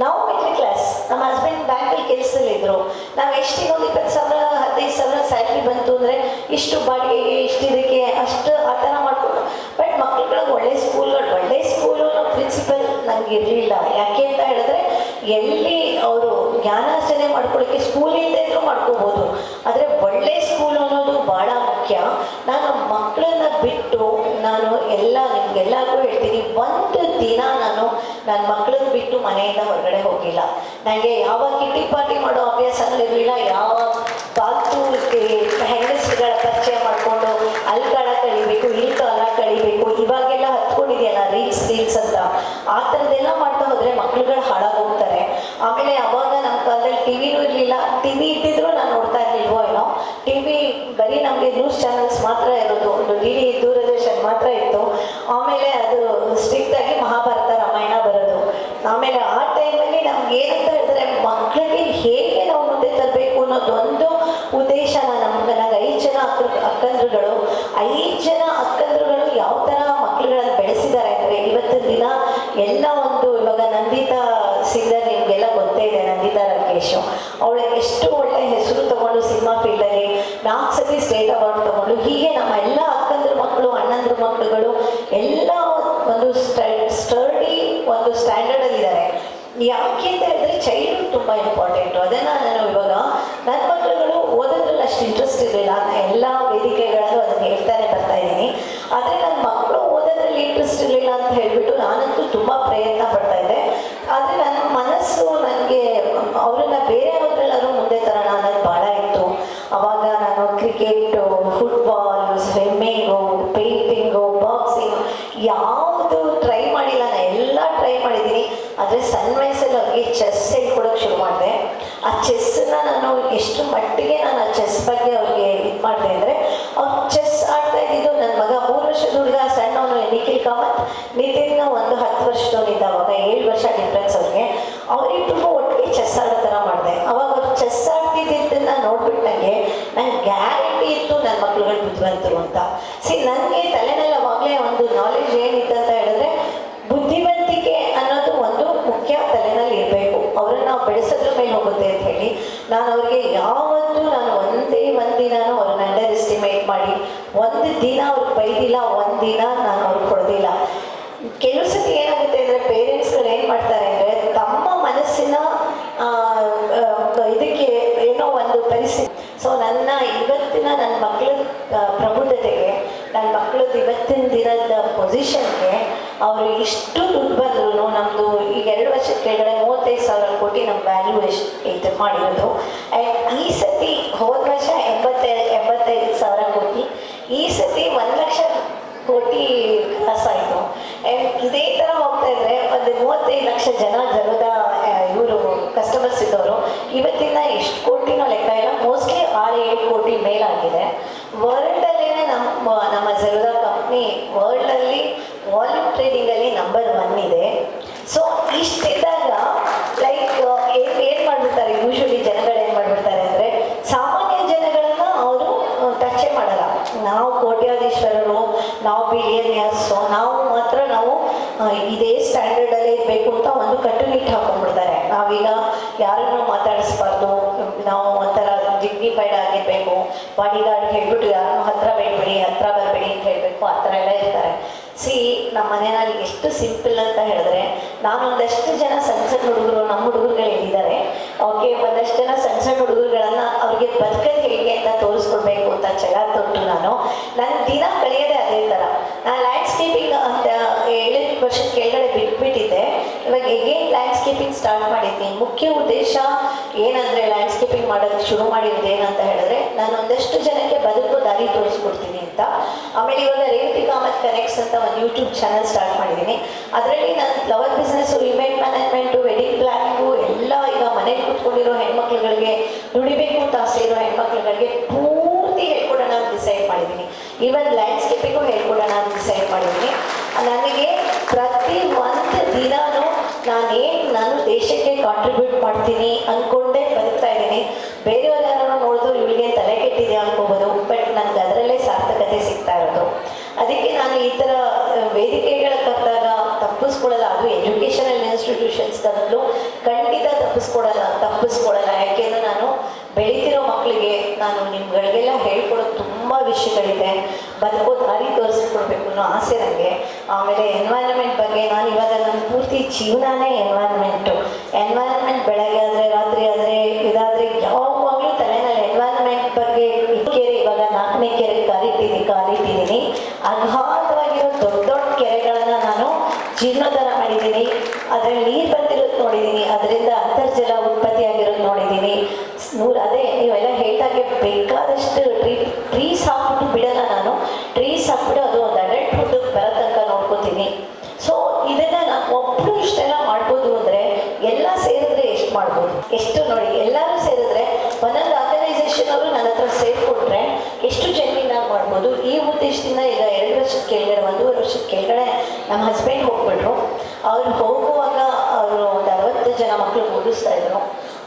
ನಾವು ಮಿಡ್ಲ್ ಕ್ಲಾಸ್, ನಮ್ಮ ಹಸ್ಬೆಂಡ್ ಬ್ಯಾಂಕಲ್ಲಿ ಕೆಲಸದಲ್ಲಿದ್ದರು. ನಾವು ಎಷ್ಟಿಗೆ 20,000 15,000 ಸ್ಯಾಲ್ರಿ ಬಂತು ಅಂದರೆ ಇಷ್ಟು ಬಾಡಿಗೆಗೆ, ಇಷ್ಟು ಇದಕ್ಕೆ, ಅಷ್ಟು ಆ ಥರ ಮಾಡಿಕೊಂಡು. ಬಟ್ ಮಕ್ಕಳುಗಳಿಗೆ ಒಳ್ಳೆ ಸ್ಕೂಲು ಪ್ರಿನ್ಸಿಪಲ್ ನನಗೆ ಇರಲಿಲ್ಲ. ಯಾಕೆ ಅಂತ ಹೇಳಿದ್ರೆ ಎಲ್ಲಿ ಅವರು ಜ್ಞಾನಾರ್ಜನೆ ಮಾಡ್ಕೊಳ್ಳೋಕ್ಕೆ ಸ್ಕೂಲಿಂದ ಇದ್ರೂ ಮಾಡ್ಕೋಬೋದು, ಆದರೆ ಒಳ್ಳೆ ಸ್ಕೂಲ್ ಅನ್ನೋದು ಭಾಳ ಮುಖ್ಯ. ನಾನು ಮಕ್ಕಳನ್ನ ಬಿಟ್ಟು ನಾನು ನಿಮ್ಗೆಲ್ಲರಿಗೂ ಹೇಳ್ತೀನಿ, ಒಂದು ದಿನ ನಾನು ನನ್ನ ಮಕ್ಕಳನ್ನ ಬಿಟ್ಟು ಮನೆಯಿಂದ ಹೊರಗಡೆ ಹೋಗಿಲ್ಲ. ನನಗೆ ಯಾವ ಕಿಟ್ಟಿ ಪಾರ್ಟಿ ಮಾಡೋ ಅಭ್ಯಾಸನೂ ಇರಲಿಲ್ಲ, ಯಾವ ಬಾತು ಹೆಂಗಸ್ಗಳ ಪರಿಚಯ ಮಾಡಿಕೊಂಡು ಅಲ್ಲಿ ಕಾಲ ಕಳಿಬೇಕು, ಇಲ್ಲಿ ಕಾಲ ಕಳಿಬೇಕು, ಇವಾಗೆಲ್ಲ ಹತ್ಕೊಂಡಿದೆಯಲ್ಲ ರೀಲ್ಸ್ ಅಂತ, ಆ ಥರದ್ದೆಲ್ಲ ಮಾಡ್ತಾ ಹೋದರೆ ಮಕ್ಳುಗಳು ಹಾಳಾಗೋಗ್ತಾರೆ. ಆಮೇಲೆ ಅವಾಗ ನಮ್ಮ ಕಾಲದಲ್ಲಿ ಟಿವಿನೂ ಇರಲಿಲ್ಲ. ಟಿವಿ ಇದ್ದಿದ್ರು ನಾನು ನೋಡ್ತಾ ಇರಲಿಲ್ವೋ ಏನೋ. ಟಿವಿ ಬರೀ ನಮಗೆ ನ್ಯೂಸ್ ಚಾನಲ್ಸ್ ಮಾತ್ರ ಇರೋದು, ಒಂದು DD ದೂರದರ್ಶನ್ ಮಾತ್ರ ಇತ್ತು. ಆಮೇಲೆ ಅದು ಸ್ಟ್ರಿಕ್ಟಾಗಿ ಮಹಾಭಾರತ ರಾಮಾಯಣ ಬರೋದು. ಆಮೇಲೆ ಆ ಟೈಮಲ್ಲಿ ನಮ್ಗೆ ಏನಂತ ಹೇಳಿದ್ರೆ ಮಕ್ಕಳಿಗೆ ಹೇಗೆ ನಾವು ಮುಂದೆ ತರಬೇಕು ಅನ್ನೋದೊಂದು ಉದ್ದೇಶನ ನನಗೆ 5 ಜನ ಅಕ್ಕಂದ್ರುಗಳು 5 ಜನ ಅಕ್ಕಂದ್ರುಗಳು ಯಾವ ಥರ ಮಕ್ಕಳುಗಳನ್ನು ಬೆಳೆಸಿದ್ದಾರೆ ಅಂದರೆ ಇವತ್ತಿನ ದಿನ ಎಲ್ಲ ಒಂದು ಇವಾಗ ನಂದಿತಾ ಸಿಂಗರ್ ನಿಮಗೆಲ್ಲ ಗೊತ್ತೇ ಇದೆ, ನಂದಿತಾ ರಾಕೇಶು. ಅವಳಿಗೆ ಎಷ್ಟು ಒಳ್ಳೆ ಹೆಸರು ತಗೊಂಡು ಸಿನಿಮಾ ಫೀಲ್ಡಲ್ಲಿ 4 ಸತಿ ಸ್ಟೇಟ್ ಅವಾರ್ಡ್ ತಗೊಂಡು, ಹೀಗೆ ನಮ್ಮ ಎಲ್ಲ ಅಕ್ಕಂದ್ರ ಮಕ್ಕಳು, ಅಣ್ಣಂದ್ರ ಮಕ್ಕಳುಗಳು ಎಲ್ಲ ಒಂದು ಸ್ಟರ್ಡಿ ಒಂದು ಸ್ಟ್ಯಾಂಡರ್ಡಲ್ಲಿದ್ದಾರೆ. ಯಾಕೆ ಅಂತ ಹೇಳಿದ್ರೆ ಚೈಲ್ಡ್ಹುಡ್ ತುಂಬ ಇಂಪಾರ್ಟೆಂಟು. ಅದನ್ನು ನಾನು ಇವಾಗ ನನ್ನ ಮಕ್ಕಳುಗಳು ಓದೋದ್ರಲ್ಲಿ ಅಷ್ಟು ಇಂಟ್ರೆಸ್ಟ್ ಇರಲಿಲ್ಲ, ಎಲ್ಲ ವೇದಿಕೆಗಳಲ್ಲೂ ಅದನ್ನು ಹೇಳ್ತಾನೆ ಬರ್ತಾ ಇದ್ದೀನಿ. ಆದರೆ ನನ್ನ ಮಕ್ಕಳು ಓದೋದ್ರಲ್ಲಿ ಇಂಟ್ರೆಸ್ಟ್ ಇರಲಿಲ್ಲ ಅಂತ ಹೇಳಿಬಿಟ್ಟು ನಾನಂತೂ ತುಂಬ ಪ್ರಯತ್ನ ಪಡ್ತಾ ಇದ್ದೆ. ಆದರೆ ನನ್ನ ಮನಸ್ಸು ನನಗೆ ಅವರನ್ನು ಬೇರೆ ಅವ್ರಲ್ಲಾದ್ರೂ ಮುಂದೆ ತರೋಣ ಅನ್ನೋದು ಭಾಳ ಇತ್ತು. ಆವಾಗ ನಾನು cricket, football, swimming, painting, boxing ಯಾವುದು ಟ್ರೈ ಮಾಡಿಲ್ಲ. ನಾನು ಎಲ್ಲ ಟ್ರೈ ಮಾಡಿದ್ದೀನಿ. ಆದರೆ ಸಣ್ಣ ವಯಸ್ಸಲ್ಲಿ ಅವ್ರಿಗೆ ಚೆಸ್ ಹೇಳ್ಕೊಡೋಕೆ ಶುರು ಮಾಡಿದೆ. ಆ ಚೆಸ್ಸನ್ನು ನಾನು ಎಷ್ಟು ಮಟ್ಟಿಗೆ ನಾನು ಆ ಚೆಸ್ ಬಗ್ಗೆ ಅವ್ರಿಗೆ ಇದು ಮಾಡಿದೆ ಅಂದರೆ, ಅವ್ರು ಚೆಸ್ ಆಡ್ತಾ ಇದ್ದಿದ್ದು ನನ್ನ ಮಗ 3 ವರ್ಷದ ಹುಡುಗ, ಸಣ್ಣವನು ನಿಖಿಲ್ ಕಾಮತ್, ನಿತಿನ್ ಒಂದು 10 ವರ್ಷದವನಿದ್ದ. ಅವಾಗ 7 ವರ್ಷ ಡಿಫ್ರೆನ್ಸ್ ಅವ್ರಿಗೆ. ಅವರಿಬ್ಬರಿಗೂ ಒಟ್ಟಿಗೆ ಚೆಸ್ ಆಡೋ ಥರ ಮಾಡಿದೆ. ಅವಾಗ ಅವ್ರು ಚೆಸ್ ಆಡ್ತಿದ್ದನ್ನು ನೋಡ್ಬಿಟ್ಟು ನಂಗೆ ಗ್ಯಾರಂಟಿ ಇತ್ತು ನನ್ನ ಮಕ್ಳುಗಳು ಬುದ್ಧಿವಂತರು ಅಂತ. ನನಗೆ ತಲೆನಲ್ಲಿ ಅವಾಗಲೇ ಒಂದು ನಾಲೆಡ್ಜ್ ಏನಿತ್ತು ಅಂತ ಹೇಳಿದ್ರೆ, ಬುದ್ಧಿವಂತಿಕೆ ಅನ್ನೋದು ಒಂದು ಮುಖ್ಯ ತಲೆನಲ್ಲಿ ಇರಬೇಕು. ಅವ್ರನ್ನ ನಾವು ಬೆಳೆಸೋದ್ರ ಮೇಲೆ ಹೋಗುತ್ತೆ ಅಂತ ಹೇಳಿ ನಾನು ಅವ್ರಿಗೆ ಯಾವತ್ತೂ ನಾನು ಒಂದೇ ಒಂದಿನಾನು ಅವ್ರನ್ನ ಅಂಡರ್ ಎಸ್ಟಿಮೇಟ್ ಮಾಡಿ ಒಂದು ದಿನ ಅವ್ರಿಗೆ ಬೈದಿಲ್ಲ, ಒಂದಿನ ನಾನು ಅವ್ರಿಗೆ ಕೊಡೋದಿಲ್ಲ. ಕೆಲವು ಸತಿ ಏನಾಗುತ್ತೆ ಅಂದರೆ ಪೇರೆಂಟ್ಸ್ಗಳು ಏನು ಮಾಡ್ತಾರೆ ಅಂದರೆ ತಮ್ಮ ಮನಸ್ಸಿನ ಇದಕ್ಕೆ ಏನೋ ಒಂದು ಪರಿಸ್ಥಿತಿ. ಸೊ ಇವತ್ತಿನ ನನ್ನ ಮಕ್ಕಳ ಪ್ರಬುದ್ಧತೆಗೆ, ನನ್ನ ಮಕ್ಕಳದ್ದು ಇವತ್ತಿನ ದಿನದ ಪೊಸಿಷನ್ಗೆ ಅವರು ಇಷ್ಟು ದುಡ್ಡು ಬಂದ್ರು. ನಮ್ಮದು ಈಗ 2 ವರ್ಷದ ಕೆಳಗಡೆ 35,000 ಕೋಟಿ ನಮ್ಮ ವ್ಯಾಲ್ಯೂ ಇದು ಮಾಡಿರೋದು. ಆ್ಯಂಡ್ ಈ ಸತಿ ಹೋದ ವರ್ಷ 85,000 ಕೋಟಿ, ಈ ಸತಿ 1 ಲಕ್ಷ ಕೋಟಿ ಕ್ರಾಸ್ ಆಯಿತು. ಆ್ಯಂಡ್ ಇದೇ ಥರ ಹೋಗ್ತಾ ಇದ್ರೆ ಒಂದು 35 ಲಕ್ಷ ಜನ ಜರದ ಇವರು ಕಸ್ಟಮರ್ಸ್ ಇದ್ದವರು. ಇವತ್ತಿನ ಎಷ್ಟು ಕೋಟಿನೋ ಲೆಕ್ಕ ಇಲ್ಲ, ಮೋಸ್ಟ್ಲಿ 6-7 ಕೋಟಿ ಮೇಲಾಗಿದೆ. ವರ್ಲ್ಡಲ್ಲೇ ನಮ್ಮ ಜರುದಾ ಕಂಪ್ನಿ ವರ್ಲ್ಡಲ್ಲಿ ವಾಲ್ಯೂಮ್ ಟ್ರೇಡಿಂಗಲ್ಲಿ ನಂಬರ್ 1 ಇದೆ. ಸೊ ಇಷ್ಟಿದ್ದಾಗ ಲೈಕ್ ಏನು ಮಾಡಿಬಿಡ್ತಾರೆ, ಯೂಶ್ವಲಿ ಜನಗಳು ಏನು ಮಾಡಿಬಿಡ್ತಾರೆ ಅಂದರೆ ಸಾಮಾನ್ಯ ಜನಗಳನ್ನ ಅವರು ಟಚೇ ಮಾಡಲ್ಲ. ನಾವು ಕೋಟ್ಯಾಧೀಶ್ವರರು, ನಾವು ಬಿಲಿಯನಿಯರ್ಸು, ಬಾಡಿ ಗಾರ್ಡ್ ಹೇಳ್ಬಿಟ್ಟು ಯಾರನ್ನೂ ಹತ್ರ ಬೇಡಬೇಡಿ, ಹತ್ರ ಬರಬೇಡಿ ಅಂತ ಹೇಳಬೇಕು, ಆ ಥರ ಎಲ್ಲ ಇರ್ತಾರೆ. ನಮ್ಮ ಮನೆಯಲ್ಲಿ ಎಷ್ಟು ಸಿಂಪಲ್ ಅಂತ ಹೇಳಿದ್ರೆ, ನಾನು ಒಂದಷ್ಟು ಜನ ಸಣ್ಣ ಸಣ್ಣ ಹುಡುಗರು, ನಮ್ಮ ಹುಡುಗರುಗಳು ಇಲ್ಲಿದ್ದಾರೆ, ಓಕೆ, ಒಂದಷ್ಟು ಜನ ಸಣ್ಣ ಸಣ್ಣ ಹುಡುಗರುಗಳನ್ನ ಅವ್ರಿಗೆ ಬದುಕೋದು ಹೇಗೆ ಅಂತ ತೋರಿಸ್ಕೊಡ್ಬೇಕು ಅಂತ ಛಲ ತೊಟ್ಟು ನನ್ನ ದಿನ ಕಳೆಯೋದೇ ಅದೇ ಥರ. ನಾನು ಲ್ಯಾಂಡ್ಸ್ಕೇಪಿಂಗ್ ಅಂತ 7 ವರ್ಷ ಕೆಳಗಡೆ ಬಿಟ್ಬಿಟ್ಟಿದ್ದೆ. ಇವಾಗ ಎಗೇನ್ ಲ್ಯಾಂಡ್ಸ್ಕೇಪಿಂಗ್ ಸ್ಟಾರ್ಟ್ ಮಾಡಿದ್ದೀನಿ. ಮುಖ್ಯ ಉದ್ದೇಶ ಏನಂದರೆ, ಲ್ಯಾಂಡ್ಸ್ಕೇಪಿಂಗ್ ಮಾಡೋಕ್ಕೆ ಶುರು ಮಾಡಿರೋದು ಏನಂತ ಹೇಳಿದ್ರೆ, ನಾನು ಒಂದಷ್ಟು ಜನಕ್ಕೆ ಬದುಕೋ ದಾರಿ ತೋರಿಸ್ಕೊಡ್ತೀನಿ ಅಂತ. ಆಮೇಲೆ ಇವಾಗ ರೇವತಿ ಕಾಮತ್ ಕನೆಕ್ಟ್ಸ್ ಅಂತ ಒಂದು ಯೂಟ್ಯೂಬ್ ಚಾನಲ್ ಸ್ಟಾರ್ಟ್ ಮಾಡಿದ್ದೀನಿ. ಅದರಲ್ಲಿ ನಾನು flower business, event management, wedding planning ಎಲ್ಲ ಈಗ ಮನೇಲಿ ಕೂತ್ಕೊಂಡಿರೋ ಹೆಣ್ಮಕ್ಳುಗಳಿಗೆ, ದುಡಿಬೇಕು ಅಂತ ಆಸೆ ಇರೋ ಹೆಣ್ಮಕ್ಳುಗಳಿಗೆ ಪೂರ್ತಿ ಹೇಳ್ಕೊಡೋಣ ಅಂತ ಡಿಸೈಡ್ ಮಾಡಿದ್ದೀನಿ. ಈವನ್ ಲ್ಯಾಂಡ್ಸ್ಕೇಪಿಂಗು ಹೇಳ್ಕೊಡೋಣ ಅಂತ ಡಿಸೈಡ್ ಮಾಡಿದ್ದೀನಿ. ನನಗೆ ಪ್ರತಿ ಒಂದು ದಿನಾನು ನಾನು ದೇಶಕ್ಕೆ ಕಾಂಟ್ರಿಬ್ಯೂಟ್ ಮಾಡ್ತೀನಿ ಅಂದ್ಕೊಂಡೇ ಬದುಕ್ತಾ ಇದ್ದೀನಿ. ಬೇರೆಯವರೆಲ್ಲ ನೋಡಿದ್ರು ಇವಳಿಗೆ ತಲೆ ಕೆಟ್ಟಿದೆ ಅನ್ಕೋಬೋದು, ಬಟ್ ನನಗೆ ಅದರಲ್ಲೇ ಸಾರ್ಥಕತೆ ಸಿಗ್ತಾ ಇರೋದು. ಅದಕ್ಕೆ ನಾನು ಈ ಥರ ವೇದಿಕೆಗಳ ಕರೆದಾಗ ತಪ್ಪಿಸ್ಕೊಳ್ಳಲ್ಲ. ಅದು ಎಜುಕೇಷನಲ್ ಇನ್ಸ್ಟಿಟ್ಯೂಷನ್ಸ್ಗಂತಲೂ ಖಂಡಿತ ತಪ್ಪಿಸ್ಕೊಳ್ಳಲ್ಲ. ಯಾಕೆಂದರೆ ನಾನು ಬೆಳೀತಿರೋ ಮಕ್ಕಳಿಗೆ ನಾನು ನಿಮ್ಗಳಿಗೆಲ್ಲ ಹೇಳ್ಕೊಡೋದು ತುಂಬ ವಿಷಯಗಳಿದೆ. ಬದುಕೋ ದಾರಿ ತೋರಿಸ್ಕೊಡ್ಬೇಕು ಅನ್ನೋ ಆಸೆ ನನಗೆ. ಆಮೇಲೆ ಎನ್ವೈರನ್ಮೆಂಟ್ ಬಗ್ಗೆ ನಾನು ಇವಾಗ ನನ್ನ ಪೂರ್ತಿ ಜೀವನನೇ ಎನ್ವೈರನ್ಮೆಂಟ್ ಬೆಳಗ್ಗೆ ಆದರೆ, ರಾತ್ರಿ ಆದರೆ, ಇದಾದರೆ ಯಾವಾಗಲೂ ತಲೆನಲ್ಲಿ ಎನ್ವೈರನ್ಮೆಂಟ್ ಬಗ್ಗೆ. ಕೆರೆ ಇವಾಗ 4ನೇ ಕೆರೆ ಕಾಲಿಟ್ಟಿದ್ದೀನಿ. ಅಗಾಧವಾಗಿರೋ ದೊಡ್ಡ ಕೆರೆಗಳನ್ನು ನಾನು ಜೀರ್ಣೋದ್ಧಾರ ಮಾಡಿದ್ದೀನಿ. ಅದರಲ್ಲಿ ನೀರು ಬಂದಿರೋದು ನೋಡಿದ್ದೀನಿ, ಅದರಿಂದ ಅಂತರ್ಜಲ ಉತ್ಪತ್ತಿ ಆಗಿರೋದು ನೋಡಿದ್ದೀನಿ. ಅದೇ ನೀವೆಲ್ಲ ಹೇಳ್ದಾಗೆ ಬೇಕಾದಷ್ಟು ಟ್ರೀಸ್ ಹಾಕ್ಬಿಟ್ಟು ಬಿಡಲ್ಲ. ನಾನು ಟ್ರೀಸ್ ಹಾಕ್ಬಿಟ್ಟು ಅದು ಒಂದು ಅಡಲ್ಟ್ಹುಡ್ ಬರೋ ತನಕ ನೋಡ್ಕೋತೀನಿ. ಸೊ ಇದನ್ನು ನಾನು ಒಬ್ಬರು ಇಷ್ಟೆಲ್ಲ ಮಾಡ್ಬೋದು ಅಂದರೆ, ಎಲ್ಲ ಸೇರಿದ್ರೆ ಎಷ್ಟು ಮಾಡ್ಬೋದು? ಎಷ್ಟು ನೋಡಿ, ಎಲ್ಲರೂ ಸೇರಿದ್ರೆ ಒಂದೊಂದು ಆರ್ಗನೈಸೇಷನ್ ಅವರು ನನ್ನ ಹತ್ರ ಸೇರಿಕೊಂಡ್ರೆ ಎಷ್ಟು ಜಮೀನಾಗಿ ಮಾಡ್ಬೋದು. ಈ ಉದ್ದೇಶದಿಂದ ಈಗ 2 ವರ್ಷದ ಕೆಳಗಡೆ, 1.5 ವರ್ಷದ ಕೆಳಗಡೆ ನಮ್ಮ ಹಸ್ಬೆಂಡ್ ಹೋಗ್ಬಿಟ್ರು. ಅವ್ರು ಹೋಗುವಾಗ ಅವರು ಒಂದು 60 ಜನ ಮಕ್ಕಳು ಓದಿಸ್ತಾ ಇದ್ರು.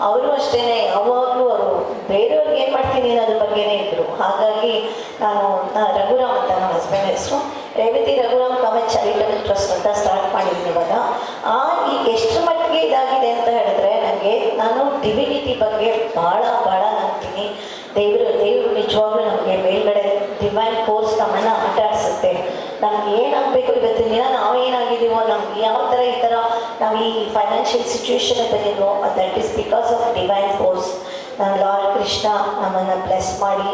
ಅವರು ಅಷ್ಟೇ ಯಾವಾಗಲೂ ಅವರು ಬೇರೆಯವ್ರಿಗೆ ಏನು ಮಾಡ್ತೀನಿ ಅನ್ನೋದ್ರ ಬಗ್ಗೆನೇ ಇದ್ದರು. ಹಾಗಾಗಿ ನಾನು ರಘುರಾಮ್ ಅಂತ ನಮ್ಮ ಹಸ್ಬೆಂಡ್ ಹೆಸರು, ರೇವತಿ ರಘುರಾಮ್ ಕಾಮತ್ ಚಾರಿಟಬಲ್ ಟ್ರಸ್ಟ್ ಅಂತ ಸ್ಟಾರ್ಟ್ ಮಾಡಿದ್ದೀನಿ ಇವಾಗ. ಈಗ ಎಷ್ಟು ಮಟ್ಟಿಗೆ ಇದಾಗಿದೆ ಅಂತ ಹೇಳಿದ್ರೆ, ನಾನು ಡಿವಿನಿಟಿ ಬಗ್ಗೆ ಭಾಳ ನಂಬ್ತೀನಿ. ದೇವರು ನಿಜವಾಗ್ಲೂ ನಮಗೆ ಮೇಲ್ಗಡೆ ಡಿವೈನ್ ಫೋರ್ಸ್ ನಮ್ಮನ್ನು ಆಟ ಆಡಿಸುತ್ತೆ. ನಮ್ಗೆ ಏನಾಗಬೇಕು ಇವತ್ತಿನ ದಿನ ನಾವೇನಾಗಿದ್ದೀವೋ, ನಮ್ಗೆ ಯಾವ ಥರ ಈ ಥರ ನಾವು ಈ ಫೈನಾನ್ಷಿಯಲ್ ಸಿಚುವೇಶನ್ ಬಂದಿದ್ವೋ, that is because of divine force. ನಾನು ಲಾರ್ಡ್ ಕೃಷ್ಣ ನಮ್ಮನ್ನು ಬ್ಲೆಸ್ ಮಾಡಿ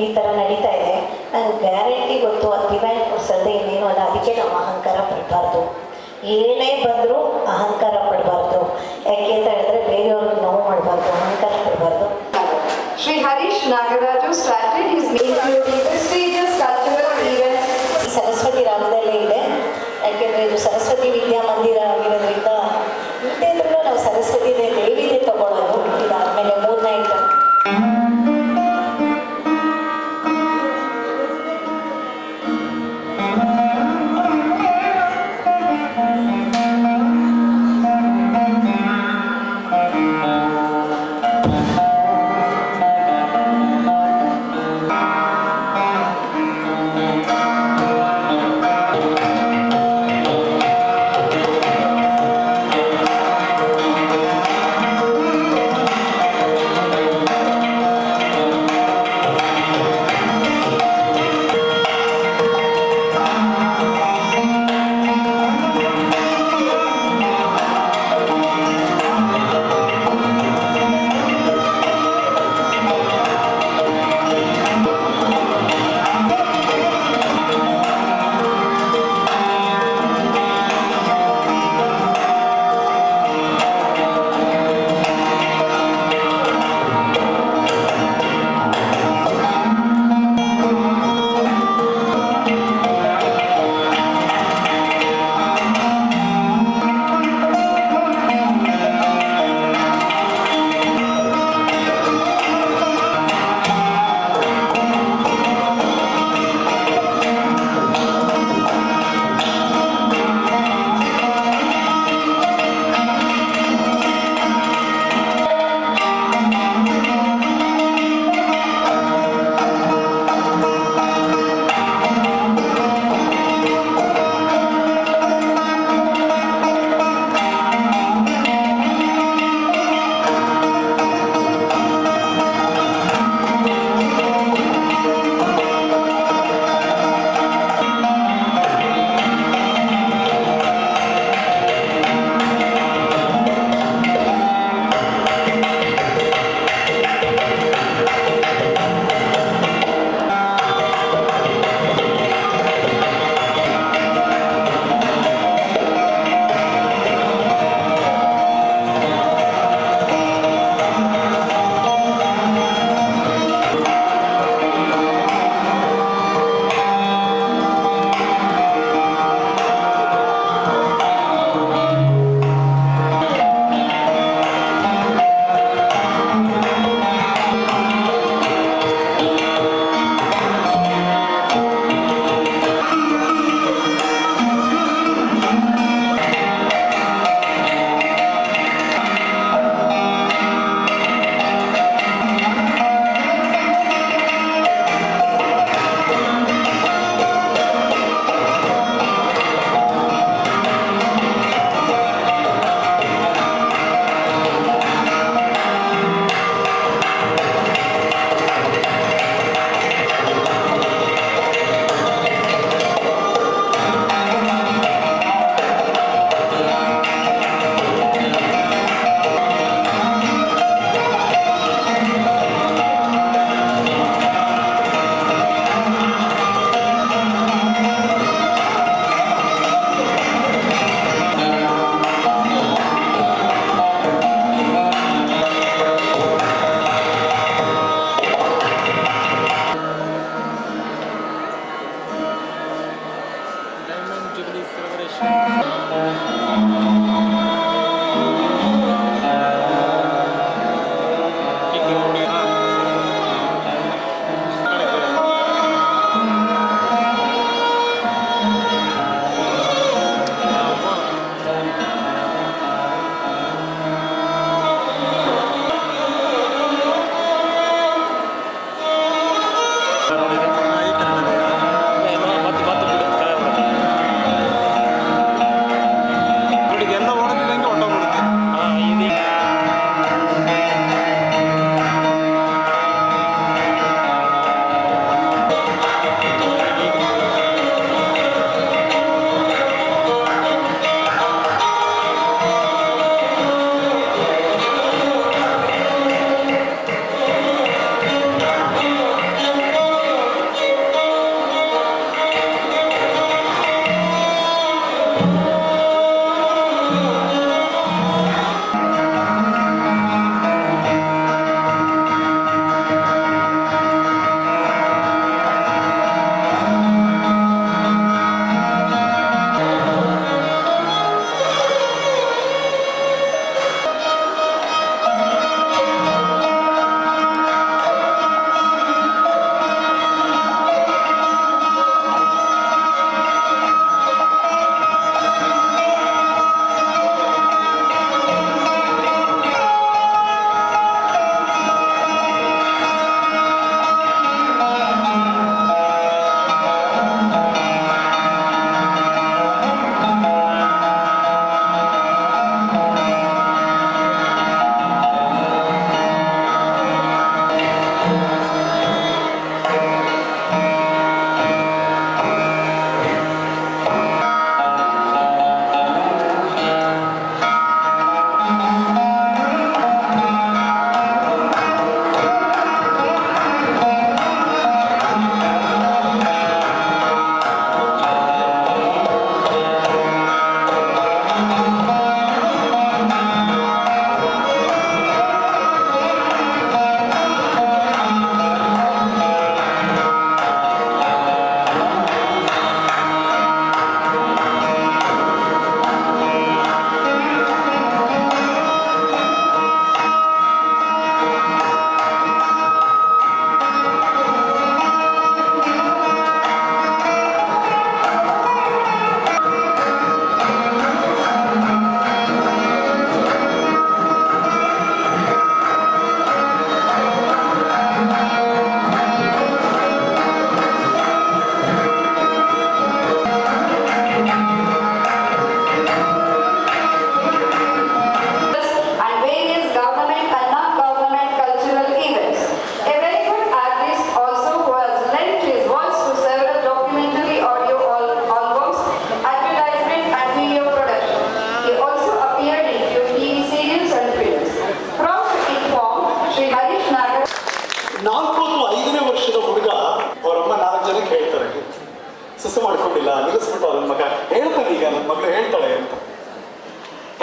ಈ ಥರ ನಡೀತಾ ಇದೆ. ನನಗೆ ಗ್ಯಾರಂಟಿ ಗೊತ್ತು, ಅದು ಡಿವೈನ್ ಫೋರ್ಸ್ ಅಲ್ಲದೆ ಇನ್ನೇನು ಅಲ್ಲ. ಅದಕ್ಕೆ ನಾವು ಅಹಂಕಾರ ಪಡಬಾರ್ದು, ಏನೇ ಬಂದರೂ ಅಹಂಕಾರ ಪಡಬಾರ್ದು. ಯಾಕೆ ಅಂತ ಹೇಳಿದ್ರೆ ಬೇರೆಯವ್ರಿಗೆ ನೋವು ಮಾಡಬಾರ್ದು, ಅಹಂಕಾರ ಪಡಬಾರ್ದು. Shri Harish Nagaraju started his including prestigious cultural events. Saraswati ರಾಗದಲ್ಲೇ ಇದೆ. ಯಾಕೆಂದರೆ ಇದು ಸರಸ್ವತಿ ವಿದ್ಯಾ ಮಂದಿರ ಆಗಿರೋದ್ರಿಂದ ಇಲ್ಲದಿದ್ರೂ ನಾವು ಸರಸ್ವತಿ ದೇವಿನೇ ತಗೊಳ್ಳೋದು. ಇದಾದಮೇಲೆ 3 ನೈಟ್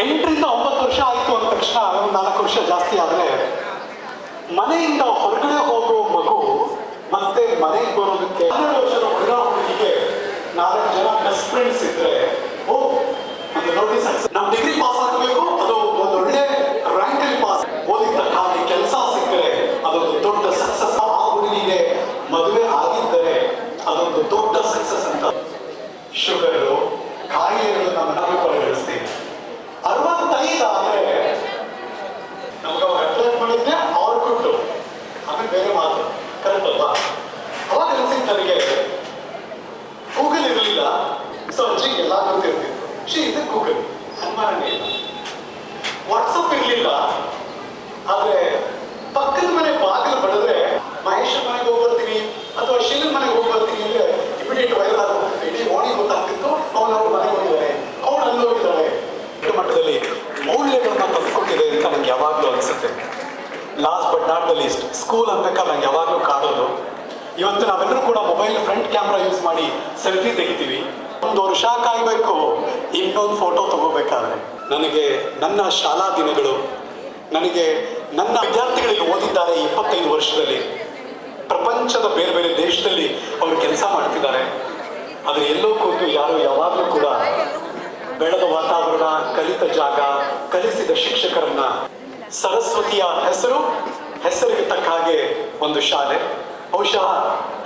8ರಿಂದ 9 ವರ್ಷ ಆಯಿತು ಅಂದ ತಕ್ಷಣ ಒಂದು 4 ವರ್ಷ ಜಾಸ್ತಿ ಆದರೆ ಮನೆಯಿಂದ ಹೊರಗಡೆ ಹೋಗೋ ಮಗು ಮತ್ತೆ ಮನೆಗೆ ಬರೋದಕ್ಕೆ 12 ವರ್ಷದ ಹುಡುಗಿಗೆ 4 ಜನ ಬೆಸ್ಟ್ ಫ್ರೆಂಡ್ಸ್ ಇದ್ರೆ ಒಂದು ನೋಡಿ ಸಕ್ಸಸ್. ನಾವು ಡಿಗ್ರಿ ಪಾಸ್ ಆಗಬೇಕು, ಅದು ಒಂದು ಒಳ್ಳೆ ರ್ಯಾಂಕ್ ಅಲ್ಲಿ ಪಾಸ್, ಓದಿದ ತಕ್ಕ ಕೆಲಸ ಸಿಕ್ಕರೆ ಅದೊಂದು ದೊಡ್ಡ ಸಕ್ಸಸ್. ಆ ಹುಡುಗಿಗೆ ಮದುವೆ ಆಗಿದ್ದರೆ ಅದೊಂದು ದೊಡ್ಡ ಸಕ್ಸಸ್ ಅಂತ. ಶುಗರು, ಕಾಯಿಲೆಗಳು ನಮ್ಮ ಪರಿಗಣಿಸ್ತೀವಿ. 65 ಆದರೆ ನಮ್ಗೆ ಅವ್ರು ಅಟ್ರಾಕ್ಟ್ ಮಾಡಿದ್ರೆ ಅವ್ರು ಕೊಟ್ಟು ಆಮೇಲೆ ಬೇರೆ ಮಾತು, ಕರೆಕ್ಟ್ ಅಲ್ವಾ? ಅವಾಗ ಅನಿಸಿದ್ದವರಿಗೆ ಗೂಗಲ್ ಇರಲಿಲ್ಲ, ಸೊ ಅಜ್ಜಿಗೆ ಎಲ್ಲ ಗೊತ್ತಿರ್ತಿತ್ತು. ಇದೆ ಗೂಗಲ್, ಅನುಮಾನನೇ ಇಲ್ಲ. ವಾಟ್ಸಪ್ ಇರಲಿಲ್ಲ, ಆದರೆ ಪಕ್ಕದ ಮನೆ ಬಾಗಿಲು ಬಡಿದ್ರೆ ಮಹೇಶ್ ಮನೆಗೆ ಹೋಗಿ ಬರ್ತೀನಿ ಅಥವಾ ಶೀಲನ್ ಮನೆಗೆ ಹೋಗಿ ಬರ್ತೀನಿ ಅಂದ್ರೆ ಇಮಿಡಿಯೇಟ್ ವೈರಲ್ ಆಗುತ್ತೆ. ಇಡೀ ಓಣಿ ಗೊತ್ತಾಗ್ತಿತ್ತು, ಅವ್ರು ಮನೆಗೆ ಹೋಗಿದ್ದಾರೆ, ಅವ್ರು ಅಲ್ಲಿ ಹೋಗಿದ್ದಾರೆ. ಮಟ್ಟದಲ್ಲಿ ಮೌಲ್ಯಗಳನ್ನ ತಂದುಕೊಟ್ಟಿದೆ ಅಂತ ನಂಗೆ ಯಾವಾಗಲೂ ಅನಿಸುತ್ತೆ. Last but not the least, school ಅನ್ಬೇಕಾದ್ರೆ ನಂಗೆ ಯಾವಾಗಲೂ ಕಾಡೋದು. ಇವತ್ತು ನಾವೆಲ್ಲರೂ ಕೂಡ ಮೊಬೈಲ್ ಫ್ರಂಟ್ ಕ್ಯಾಮ್ರಾ ಯೂಸ್ ಮಾಡಿ ಸೆಲ್ಫಿ ತೆಗಿತೀವಿ. 1 ವರ್ಷ ಕಾಯಬೇಕು ಇನ್ನೊಂದು ಫೋಟೋ ತಗೋಬೇಕಾದ್ರೆ. ನನಗೆ ನನ್ನ ಶಾಲಾ ದಿನಗಳು, ನನಗೆ ನನ್ನ ವಿದ್ಯಾರ್ಥಿಗಳಿಗೆ ಓದಿದ್ದಾರೆ 25 ವರ್ಷದಲ್ಲಿ, ಪ್ರಪಂಚದ ಬೇರೆ ಬೇರೆ ದೇಶದಲ್ಲಿ ಅವರು ಕೆಲಸ ಮಾಡ್ತಿದ್ದಾರೆ. ಆದರೆ ಎಲ್ಲೋ ಕೂತು ಯಾರು ಯಾವಾಗಲೂ ಕೂಡ ಬೆಳೆದ ವಾತಾವರಣ, ಕಲಿತ ಜಾಗ, ಕಲಿಸಿದ ಶಿಕ್ಷಕರನ್ನ, ಸರಸ್ವತಿಯ ಹೆಸರಿಗೆ ತಕ್ಕ ಹಾಗೆ ಒಂದು ಶಾಲೆ, ಬಹುಶಃ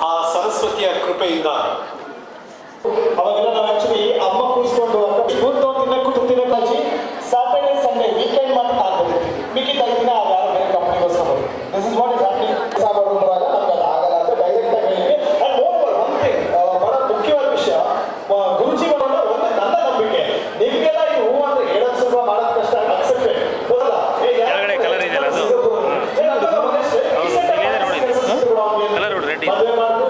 ಆ ಸರಸ್ವತಿಯ ಕೃಪೆಯಿಂದ ಅವಾಗೆಲ್ಲ ನಾವು ಆಕ್ಚುಲಿ ಅಮ್ಮ ಕೂರಿಸ್ಕೊಂಡು ತಿನ್ನಕ್ಕಾಚಿ ಸ್ಯಾಟರ್ಡೇ ಸಂಡೇ ವೀಕೆಂಡ್ ಮಾತ್ರ ಆಗ್ಬೋದು, ಮಿಕ್ಕಿದ ದಿನ ಅದು ಯಾರು ಬೇರೆ ಕಂಪ್ನಿಗೋಸ್ಕರ ಬರುತ್ತೆ. This is what is happening. ಬರುವಾಗ ನಮ್ಗೆ ಅದು ಆಗಲ್ಲ ಅಂತ ಡೈರೆಕ್ಟ್ ಆಗಿ ಹೇಳಿದ್ವಿ. ಅಂಡ್ ಮೋರ್ ಒನ್ ಥಿಂಗ್, ಬಹಳ ಮುಖ್ಯವಾದ ವಿಷಯ, ಗುರುಜಿಗಳನ್ನ ಒಂದು ನನ್ನ ನಂಬಿಕೆ, ನಿಮಗೆಲ್ಲ ಈ ಹೂ ಅಂದ್ರೆ ಹೇಳೋದು ಸ್ವಲ್ಪ ಮಾಡೋದು ಕಷ್ಟ, ಅಕ್ಸೆಪ್ಟೆಡ್ ಬರಲ್ಲ. ಕೆಳಗಡೆ ಕಲರ್ ಇದೆಯಲ್ಲ ಅದು ಕಲರ್ ರೆಡ್ ಮದುವೆ ಮಾಡೋದು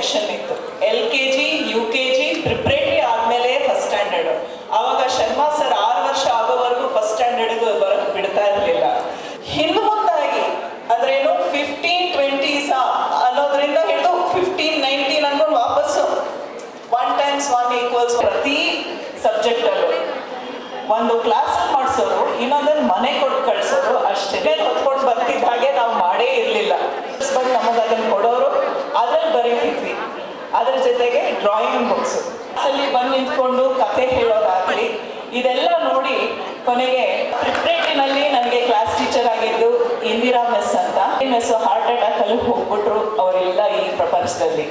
ಸೆಕ್ಷನ್ ಇತ್ತು. LKG, UKG, ಪ್ರಿಪ್ರೇಟರಿ ಆದಮೇಲೆ ಫಸ್ಟ್ ಸ್ಟ್ಯಾಂಡರ್ಡು. ಆವಾಗ ಶರ್ಮಾ ಸರ್ 6 ವರ್ಷ ಆಗೋವರೆಗೂ ಫಸ್ಟ್ ಸ್ಟ್ಯಾಂಡರ್ಡ್ಗೆ ಬರೋಕ್ಕೆ ಬಿಡ್ತಾ ಇರಲಿಲ್ಲ. ಹಿಂದೆ ಮುಂದಾಗಿ ಅದ್ರೇನು 15-20 ಅನ್ನೋದ್ರಿಂದ ಹಿಡಿದು 15-19 ಅನ್ಕೊಂಡು ವಾಪಸ್ಸು 1 × 1 = ಪ್ರತಿ ಸಬ್ಜೆಕ್ಟಲ್ಲೂ ಒಂದು ಕ್ಲಾಸ್ ಮಾಡಿಸೋರು, ಇನ್ನೊಂದನ್ನು ಮನೆ ಕೊಟ್ಟು ಕಳಿಸೋರು ಅಷ್ಟೇ. ಹೊತ್ಕೊಂಡು ಬರ್ತಿದ್ದ ಹಾಗೆ ನಾವು ಮಾಡೇ ಇರಲಿಲ್ಲ. ಬಟ್ ನಮಗೆ ಅದನ್ನು ಕೊಡೋರು, ಅದ್ರಲ್ಲಿ ಬರೀತಿದ್ವಿ. ಅದ್ರ ಜೊತೆಗೆ ಡ್ರಾಯಿಂಗ್ ಬುಕ್ಸು ಅಲ್ಲಿ ಬಂದು ನಿಂತ್ಕೊಂಡು ಕತೆ ಹೇಳೋದಾಗಲಿ ಇದೆಲ್ಲ ನೋಡಿ ಕೊನೆಗೆ ಪ್ರಿಪ್ರೇಟರಿನಲ್ಲಿ ನನಗೆ ಕ್ಲಾಸ್ ಟೀಚರ್ ಆಗಿದ್ದು ಇಂದಿರಾ ಮಿಸ್ ಅಂತ. ಮಿಸ್ ಹಾರ್ಟ್ ಅಟ್ಯಾಕಲ್ಲಿ ಹೋಗ್ಬಿಟ್ರು, ಅವರೆಲ್ಲ ಈ ಪ್ರಪಂಚದಲ್ಲಿ.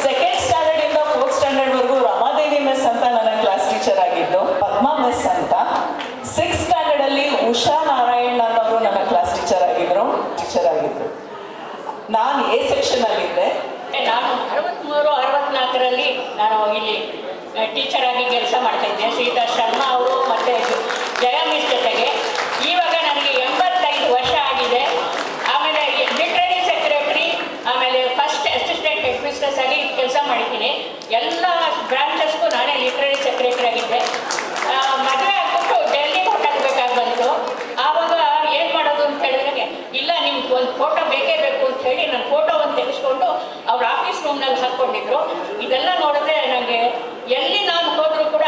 2nd ಸ್ಟ್ಯಾಂಡರ್ಡಿಂದ 4th ಸ್ಟ್ಯಾಂಡರ್ಡ್ವರೆಗೂ ರಮಾದೇವಿ ಮಿಸ್ ಅಂತ ನನ್ನ ಕ್ಲಾಸ್ ಟೀಚರ್ ಆಗಿದ್ದು. ಪದ್ಮಾ ಮಿಸ್ ಅಂತ 6th ಸ್ಟ್ಯಾಂಡರ್ಡಲ್ಲಿ ಉಷಾ ನಾರಾಯಣ್ ಅನ್ನೋರು ನನ್ನ ಕ್ಲಾಸ್ ಟೀಚರ್ ಆಗಿದ್ರು. ನಾನು A ಸೆಕ್ಷನಲ್ಲಿದ್ದೆ. ನಾನು 63-64ರಲ್ಲಿ ನಾನು ಇಲ್ಲಿ ಟೀಚರ್ ಆಗಿ ಕೆಲಸ ಮಾಡ್ತಾ ಇದ್ದೆ. ಶ್ರೀಧರ್ ಶರ್ಮಾ ಅವರು ಮತ್ತು ಜಯ ಮಿಸ್ ಜೊತೆಗೆ. ಇವಾಗ ನನಗೆ 85 ವರ್ಷ ಆಗಿದೆ. ಆಮೇಲೆ ಲಿಟ್ರರಿ ಸೆಕ್ರೆಟರಿ, ಆಮೇಲೆ ಫಸ್ಟ್ ಅಸಿಸ್ಟೆಂಟ್ ಹೆಡ್ ಮಿಸ್ಟ್ರೆಸ್ ಆಗಿ ಕೆಲಸ ಮಾಡಿದ್ದೀನಿ. ಎಲ್ಲ ಬ್ರಾಂಚಸ್ಗೂ ನಾನೇ ಲಿಟ್ರರಿ ಸೆಕ್ರೆಟರಿ ಆಗಿದ್ದೆ. ಮದುವೆ ಆಗ್ಬಿಟ್ಟು ಡೆಲ್ಲಿಗೆ ಹೊರಟಾಗಬೇಕಾಗಿ ಬಂತು. ಆವಾಗ ಏನು ಮಾಡೋದು ಅಂತ ಹೇಳಿದ್ರೆ, ಇಲ್ಲ ನಿಮ್ಗೆ ಒಂದು ಫೋಟೋ ಬೇಕೇ ಬೇಕು ಅಂತ ಹೇಳಿ ನನ್ನ ಫೋಟೋವನ್ನು ತೆಗೆಸ್ಕೊಂಡು ಅವ್ರ ಆಫೀಸ್ ರೂಮ್ನಲ್ಲಿ ಹಾಕ್ಕೊಂಡಿದ್ರು. ಇದೆಲ್ಲ ನೋಡಿದ್ರೆ ನನಗೆ ಎಲ್ಲಿ ನಾನು ಹೋದರೂ ಕೂಡ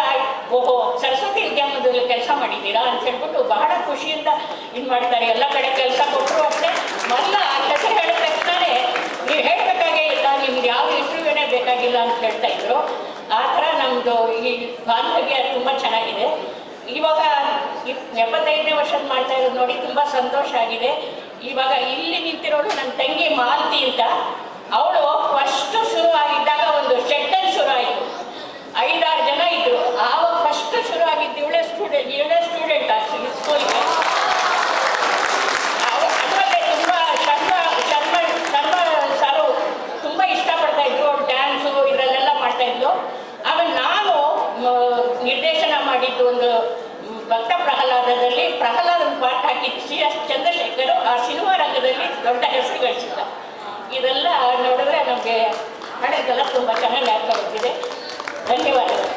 ಓಹೋ ಸರಸ್ವತಿ ಉದ್ಯಮದಲ್ಲಿ ಕೆಲಸ ಮಾಡಿದ್ದೀರಾ ಅಂತ ಹೇಳ್ಬಿಟ್ಟು ಬಹಳ ಖುಷಿಯಿಂದ ಇದು ಮಾಡ್ತಾರೆ. ಎಲ್ಲ ಕಡೆ ಕೆಲಸ ಕೊಟ್ಟರು ಅಷ್ಟೇ. ಮೊದಲ ಹೆಸರು ಹೇಳಿದ ತಕ್ಷಣವೇ ನೀವು ಹೇಳಬೇಕಾಗೇ ಇಲ್ಲ, ನಿಮ್ಗೆ ಯಾವ ಇಂಟರ್ವ್ಯೂನೇ ಬೇಕಾಗಿಲ್ಲ ಅಂತ ಹೇಳ್ತಾ ಇದ್ರು. ಆ ಥರ ನಮ್ಮದು ಈ ಬಾಂಧವ್ಯ ತುಂಬ ಚೆನ್ನಾಗಿದೆ. ಇವಾಗ 75ನೇ ವರ್ಷದ ಮಾಡ್ತಾ ಇರೋದು ನೋಡಿ ತುಂಬ ಸಂತೋಷ ಆಗಿದೆ. ಇವಾಗ ಇಲ್ಲಿ ನಿಂತಿರೋಳು ನನ್ನ ತಂಗಿ ಮಾಲತಿ ಅಂತ. ಅವಳು ಫಸ್ಟು ಶುರು ಆಗಿದ್ದಾಗ ಒಂದು ಶೆಟ್ಟಲ್ಲಿ ಶುರು ಆಯಿತು. 5-6 ಜನ ಇದ್ದರು. ಆವಾಗ ಫಸ್ಟು ಶುರು ಆಗಿದ್ದು ಇವಳೇ ಸ್ಟೂಡೆಂಟ್ ಆಕ್ಚುಲಿ ಸ್ಕೂಲ್ಗೆ. ಅದರಲ್ಲೇ ತುಂಬ ಶರ್ಮ ಸಾರು ತುಂಬ ಇಷ್ಟಪಡ್ತಾ ಇದ್ರು. ಅವ್ರು ಡ್ಯಾನ್ಸು ಇದರಲ್ಲೆಲ್ಲ ಮಾಡ್ತಾಯಿದ್ಲು. ಆಮೇಲೆ ನಾನು ನಿರ್ದೇಶನ ಮಾಡಿದ್ದು ಒಂದು ಭಕ್ತ ಪ್ರಹ್ಲಾದದಲ್ಲಿ ಪ್ರಹ್ಲಾದನ ಪಾಠ ಹಾಕಿದ್ದು CS ಚಂದ್ರಶೇಖರ್. ಆ ಸಿನಿಮಾ ರಂಗದಲ್ಲಿ ದೊಡ್ಡ ಹೆಸರು ಗಳಿಸಿದ್ದ. ಇದೆಲ್ಲ ನೋಡಿದ್ರೆ ನಮಗೆ ಹಳೆದೆಲ್ಲ ತುಂಬ ಚೆನ್ನಾಗಿ ಆಗ್ತಾ ಹೋಗ್ತಿದೆ. ಧನ್ಯವಾದಗಳು.